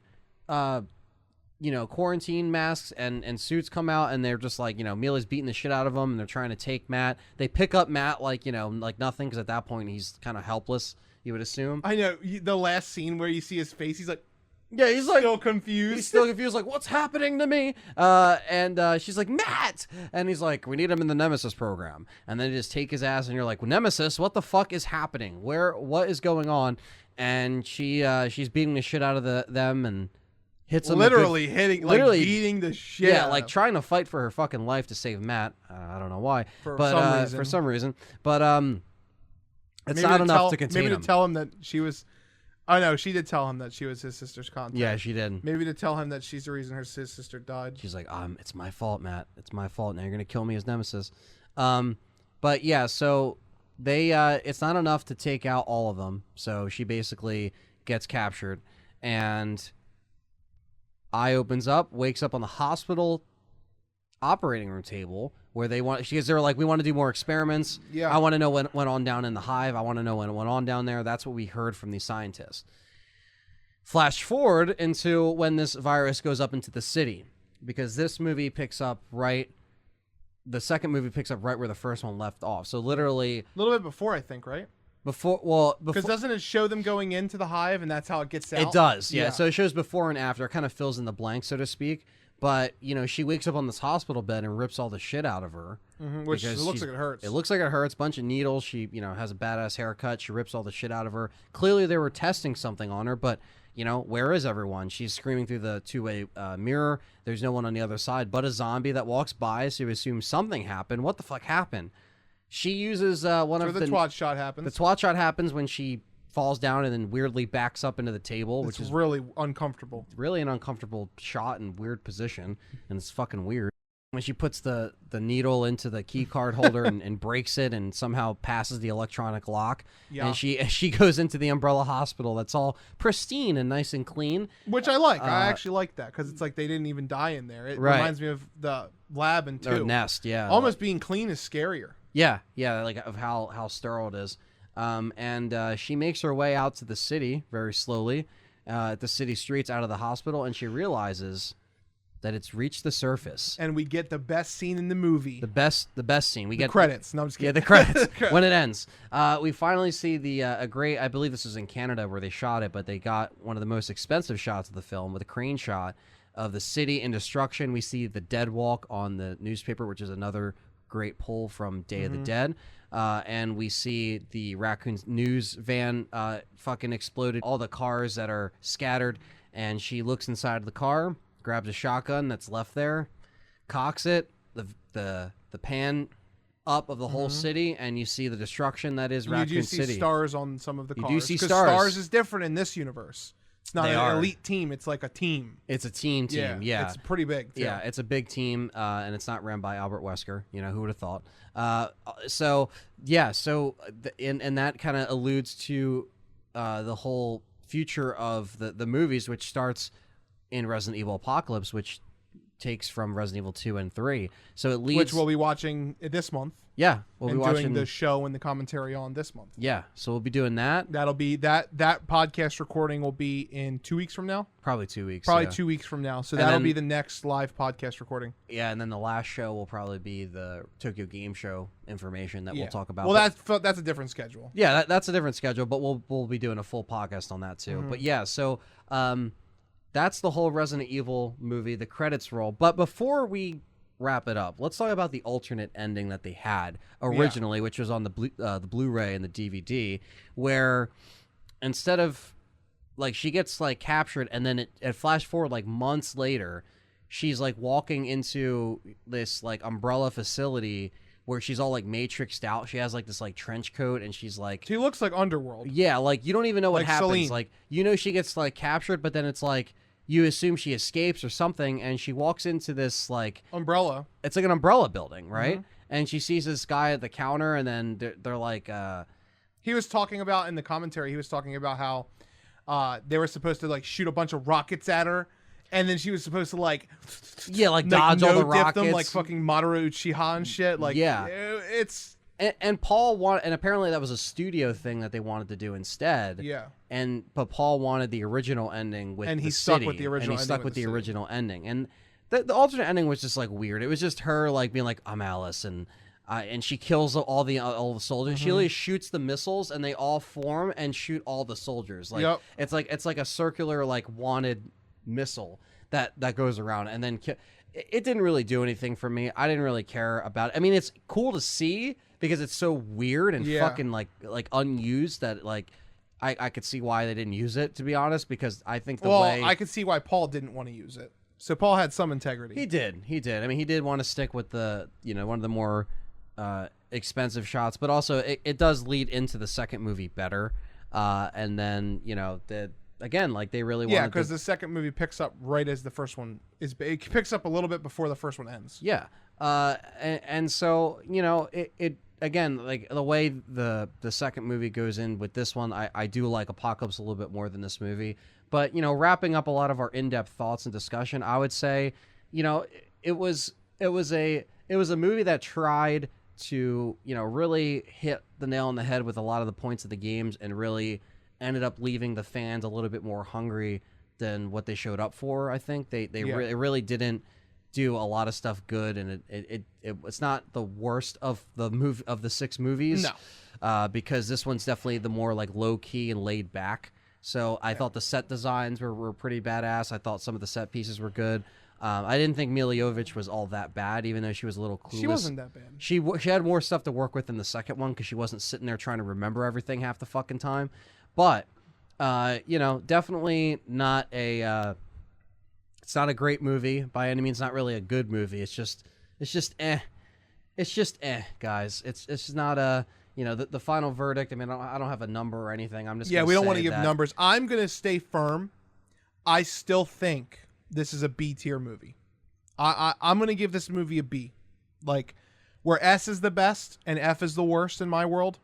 quarantine masks and suits come out, and they're just like, Mila's beating the shit out of them, and they're trying to take Matt. They pick up Matt like nothing, because at that point he's kind of helpless, you would assume. I know the last scene where you see his face, he's like, yeah, he's like still confused. He's still confused, like, what's happening to me? And she's like, Matt, and he's like, we need him in the Nemesis program. And then they just take his ass, and you're like, well, Nemesis, what the fuck is happening? What is going on? And she's beating the shit out of them and hits him. Literally beating the shit. Yeah, out like of trying to fight for her fucking life to save Matt. I don't know why, for some reason. But it's not enough to contain him. Maybe to tell him that she was. Oh no, she did tell him that she was his sister's contact. Yeah, she did. Maybe to tell him that she's the reason his sister died. She's like, it's my fault, Matt. It's my fault. Now you're gonna kill me as Nemesis. But yeah, so they it's not enough to take out all of them. So she basically gets captured, and eye opens up, wakes up on the hospital operating room table where they're like, we want to do more experiments. Yeah. I want to know what went on down in the Hive. I want to know what went on down there. That's what we heard from these scientists. Flash forward into when this virus goes up into the city, because this movie picks up the second movie picks up right where the first one left off. So literally a little bit before, I think, right? Because doesn't it show them going into the hive, and that's how it gets out? It does, yeah. So it shows before and after. It kind of fills in the blank, so to speak. But, she wakes up on this hospital bed and rips all the shit out of her. Which looks like it hurts. It looks like it hurts. Bunch of needles. She, has a badass haircut. She rips all the shit out of her. Clearly they were testing something on her, but, where is everyone? She's screaming through the two-way mirror. There's no one on the other side but a zombie that walks by, so you assume something happened. What the fuck happened? She uses one of the twat shot happens. The twat shot happens when she falls down and then weirdly backs up into the table, which is really uncomfortable. Really an uncomfortable shot and weird position, and it's fucking weird. When she puts the needle into the key card holder and breaks it and somehow passes the electronic lock, and she goes into the Umbrella Hospital that's all pristine and nice and clean. Which I like. I actually like that because it's like they didn't even die in there. It reminds me of the lab in 2. Or Nest, yeah. Almost being clean is scarier. Yeah, like of how sterile it is. And she makes her way out to the city very slowly, the city streets out of the hospital, and she realizes that it's reached the surface. And we get the best scene in the movie. The best scene. We get credits. No, I'm just kidding. Yeah, the credits when it ends. We finally see a great. I believe this was in Canada where they shot it, but they got one of the most expensive shots of the film with a crane shot of the city in destruction. We see the dead walk on the newspaper, which is another great pull from Day of the Dead. And we see the Raccoon news van fucking exploded, all the cars that are scattered, and she looks inside the car, grabs a shotgun that's left there, cocks it, the pan up of the whole city, and you see the destruction that is Raccoon City. You do see stars on some of the cars. You do see stars. Stars is different in this universe. It's not an elite team. It's like a team. It's a team. Yeah. It's pretty big, too. Yeah, it's a big team, and it's not ran by Albert Wesker. Who would have thought? And that kind of alludes to the whole future of the movies, which starts in Resident Evil Apocalypse, which takes from Resident Evil 2 and 3. So it leads... Which we'll be watching this month. Yeah, we'll be watching doing the show and the commentary on this month. Yeah, so we'll be doing that. That'll be that podcast recording will be in 2 weeks from now. Probably 2 weeks. Probably 2 weeks from now. So that'll be the next live podcast recording. Yeah, and then the last show will probably be the Tokyo Game Show information that we'll talk about. Well, that's a different schedule. Yeah, that's a different schedule, but we'll be doing a full podcast on that too. But yeah, so that's the whole Resident Evil movie. The credits roll, but before we wrap it up, let's talk about the alternate ending that they had originally, which was on the Blu-ray and the DVD, where instead of like she gets like captured and then it flash forward like months later, she's like walking into this like umbrella facility where she's all like matrixed out. She has like this like trench coat and she's like, she looks like Underworld. Yeah, like you don't even know what happens. Celine. Like she gets like captured, but then it's like you assume she escapes or something, and she walks into this like umbrella. It's like an umbrella building, right? And she sees this guy at the counter, and then they're like, he was talking about in the commentary. He was talking about how they were supposed to like shoot a bunch of rockets at her, and then she was supposed to like dodge all the rockets, them like fucking Mamoru Uchiha and shit. Like it's. And Paul wanted, and apparently that was a studio thing that they wanted to do instead. Yeah. But Paul wanted the original ending with the stuck with the original. And he stuck with the original ending. And the alternate ending was just like weird. It was just her like being like, I'm Alice, and she kills all the soldiers. She literally shoots the missiles, and they all form and shoot all the soldiers. Like it's like a circular like wanted missile that goes around, and then it didn't really do anything for me. I didn't really care about it. I mean, it's cool to see because it's so weird and fucking like unused that like I could see why they didn't use it, to be honest, because I think I could see why Paul didn't want to use it. So Paul had some integrity. He did. I mean, he did want to stick with the one of the more expensive shots, but also it does lead into the second movie better. And then again, like they really wanted because the second movie picks up right as the first one is. It picks up a little bit before the first one ends. Yeah. And so it again, like the way the second movie goes in with this one, I do like Apocalypse a little bit more than this movie. But wrapping up a lot of our in-depth thoughts and discussion, I would say, it was a movie that tried to really hit the nail on the head with a lot of the points of the games, and really ended up leaving the fans a little bit more hungry than what they showed up for. I think they really didn't do a lot of stuff good, and it's not the worst of the 6 movies. No. Because this one's definitely the more like low key and laid back. So I thought the set designs were pretty badass. I thought some of the set pieces were good. I didn't think Mila Jovovich was all that bad, even though she was a little clueless. She wasn't that bad. She had more stuff to work with in the second one because she wasn't sitting there trying to remember everything half the fucking time. But definitely not a. It's not a great movie by any means. Not really a good movie. It's just eh. It's just eh, guys. It's not a. The final verdict. I mean, I don't have a number or anything. I'm just we don't want to give numbers. I'm gonna stay firm. I still think this is a B tier movie. I'm gonna give this movie a B. Like, where S is the best and F is the worst in my world,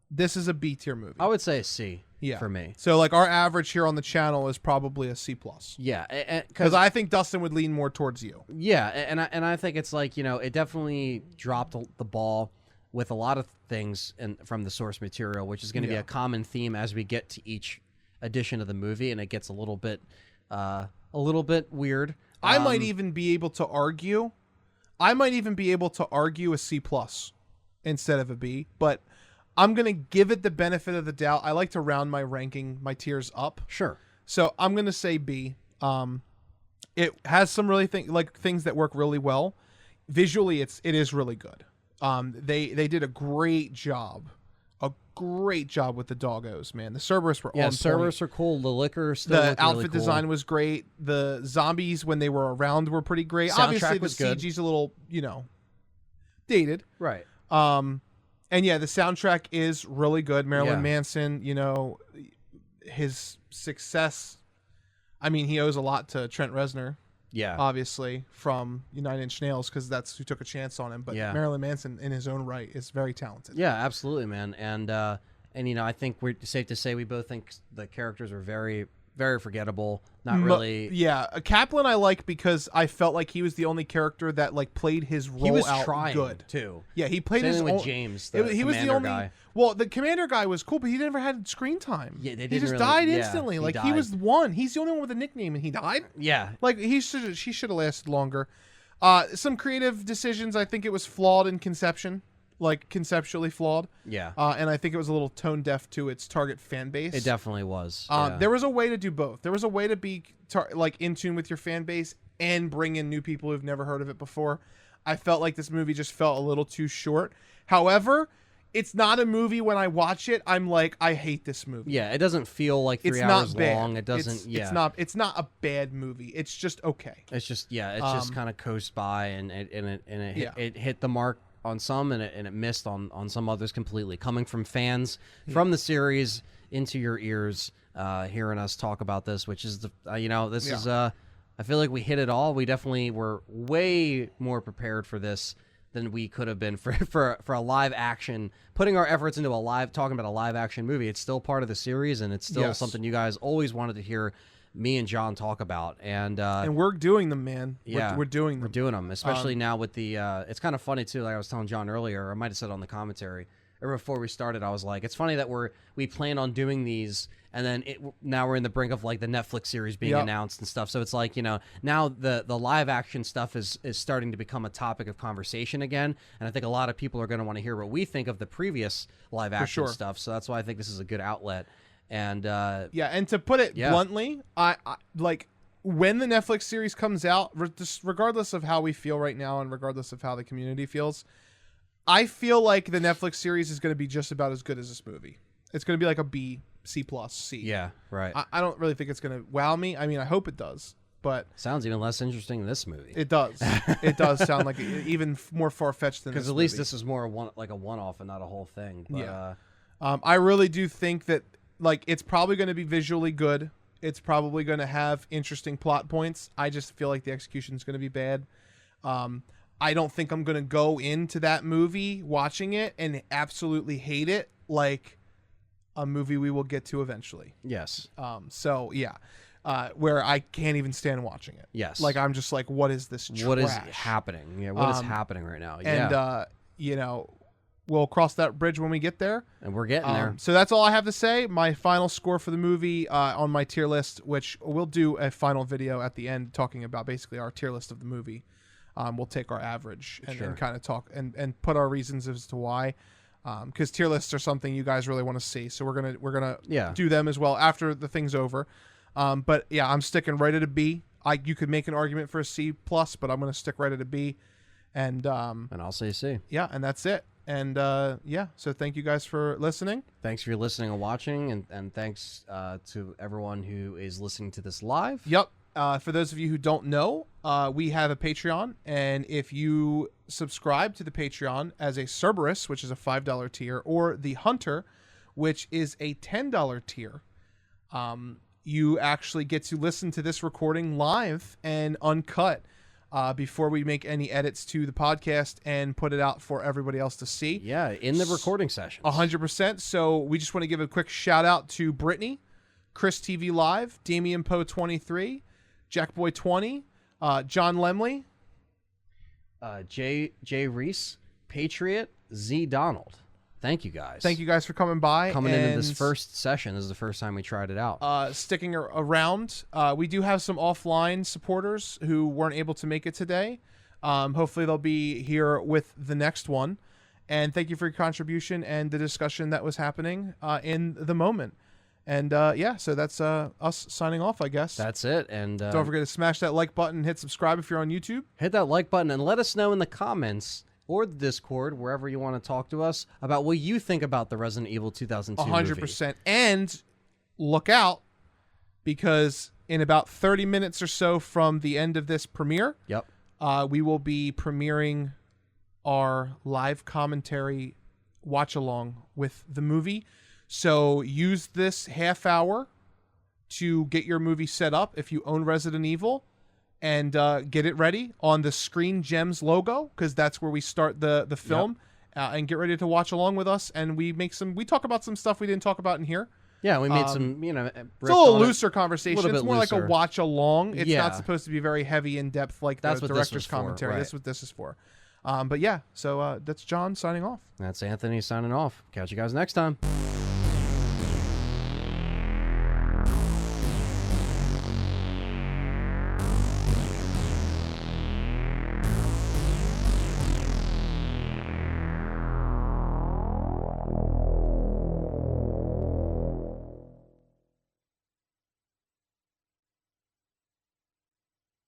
this is a B tier movie. I would say a C. Yeah. For me. So like our average here on the channel is probably a C+. Yeah, because I think Dustin would lean more towards you. Yeah, and I think it's like it definitely dropped the ball with a lot of things from the source material, which is going to be a common theme as we get to each edition of the movie, and it gets a little bit weird. I might even be able to argue a C+ instead of a B, but I'm going to give it the benefit of the doubt. I like to round my tiers up. Sure. So I'm going to say B. It has some really things that work really well. Visually, it is really good. They did a great job with the doggos, man. The Cerberus were on point. Cerberus are cool. The liquor still the looked outfit really cool. design was great. The zombies when they were around were pretty great. Soundtrack Obviously, the was good. CG's a little dated. Right. And yeah, the soundtrack is really good. Marilyn Manson, his success. I mean, he owes a lot to Trent Reznor. Yeah. Obviously, from 9 Inch Nails, because that's who took a chance on him. But Marilyn Manson, in his own right, is very talented. Yeah, absolutely, man. And I think we're safe to say we both think the characters are very, very forgettable. Not really. Yeah, Kaplan I like because I felt like he was the only character that played his role he was out trying good too. Yeah, he played Same his with own. James. He was the only guy. Well, the commander guy was cool, but he never had screen time. Yeah, they he didn't just really, died instantly. he He was one. He's the only one with a nickname, and he died. Yeah, she should have lasted longer. Some creative decisions. I think it was flawed in conception. Conceptually flawed. Yeah. And I think it was a little tone deaf to its target fan base. It definitely was. There was a way to do both. There was a way to be in tune with your fan base and bring in new people who've never heard of it before. I felt like this movie just felt a little too short. However, it's not a movie when I watch it, I'm like, I hate this movie. Yeah, it doesn't feel like 3 hours long. It doesn't. It's not a bad movie. It's just okay. It's just just kind of coast by, and it hit the mark on some, and it missed on some others completely. Coming from fans from the series into your ears, hearing us talk about this, which is is I feel like we hit it all. We definitely were way more prepared for this than we could have been for a live action. Putting our efforts into talking about a live action movie. It's still part of the series, and it's still something you guys always wanted to hear me and John talk about, and we're doing them, man. Yeah, we're doing them. We're doing them, especially now with the. It's kind of funny too. Like I was telling John earlier, I might have said on the commentary or before we started, I was like, it's funny that we plan on doing these, and then now we're in the brink of the Netflix series being announced and stuff. So it's now the live action stuff is starting to become a topic of conversation again, and I think a lot of people are going to want to hear what we think of the previous live action stuff. So that's why I think this is a good outlet. And and to put it bluntly, I when the Netflix series comes out, regardless of how we feel right now and regardless of how the community feels, I feel like the Netflix series is going to be just about as good as this movie. It's going to be like a B, C+, C. Yeah, right. I don't really think it's going to wow me. I mean, I hope it does, but sounds even less interesting than this movie. It does. It does sound like even more far-fetched than this movie. Because at least this is more a one-off and not a whole thing. But, I really do think that it's probably going to be visually good. It's probably going to have interesting plot points. I just feel like the execution is going to be bad. I don't think I'm going to go into that movie watching it and absolutely hate it like a movie we will get to eventually. Yes. Where I can't even stand watching it. Yes. I'm just like, what is this trash? What is happening? Yeah. What is happening right now? Yeah. And, we'll cross that bridge when we get there. And we're getting there. So that's all I have to say. My final score for the movie on my tier list, which we'll do a final video at the end talking about basically our tier list of the movie. we'll take our average and, Sure. kind of talk and put our reasons as to why. Because tier lists are something you guys really want to see, so we're gonna do them as well after the thing's over. But yeah, I'm sticking right at a B. You could make an argument for a C plus, but I'm gonna stick right at a B. And I'll say C. Yeah, and that's it. And so thank you guys for listening. Thanks for listening and watching, and thanks to everyone who is listening to this live. Yep. For those of you who don't know, we have a Patreon, and if you subscribe to the Patreon as a Cerberus, which is a $5 tier, or the Hunter, which is a $10 tier, you actually get to listen to this recording live and uncut before we make any edits to the podcast and put it out for everybody else to see. Yeah, in the recording sessions. 100%. So we just want to give a quick shout out to Brittany, Chris TV Live, Damian Poe 23, Jackboy 20, John Lemley, Jay Reese, Patriot, Z Donald. Thank you guys. Thank you guys for coming by. Coming into this first session. This is the first time we tried it out. Sticking around. We do have some offline supporters who weren't able to make it today. Hopefully they'll be here with the next one. And thank you for your contribution and the discussion that was happening in the moment. And so that's us signing off, I guess. That's it. And don't forget to smash that like button, hit subscribe if you're on YouTube. Hit that like button and let us know in the comments or the Discord, wherever you want to talk to us, about what you think about the Resident Evil 2002 100%. movie. And look out, because in about 30 minutes or so from the end of this premiere, we will be premiering our live commentary watch-along with the movie. So use this half hour to get your movie set up if you own Resident Evil, and get it ready on the Screen Gems logo, because that's where we start the film, and get ready to watch along with us. And we talk about some stuff we didn't talk about in here. Yeah, we made some, it's a little looser conversation. It's more like a watch along. It's not supposed to be very heavy in depth like the director's commentary. That's what this is for. So that's John signing off. That's Anthony signing off. Catch you guys next time.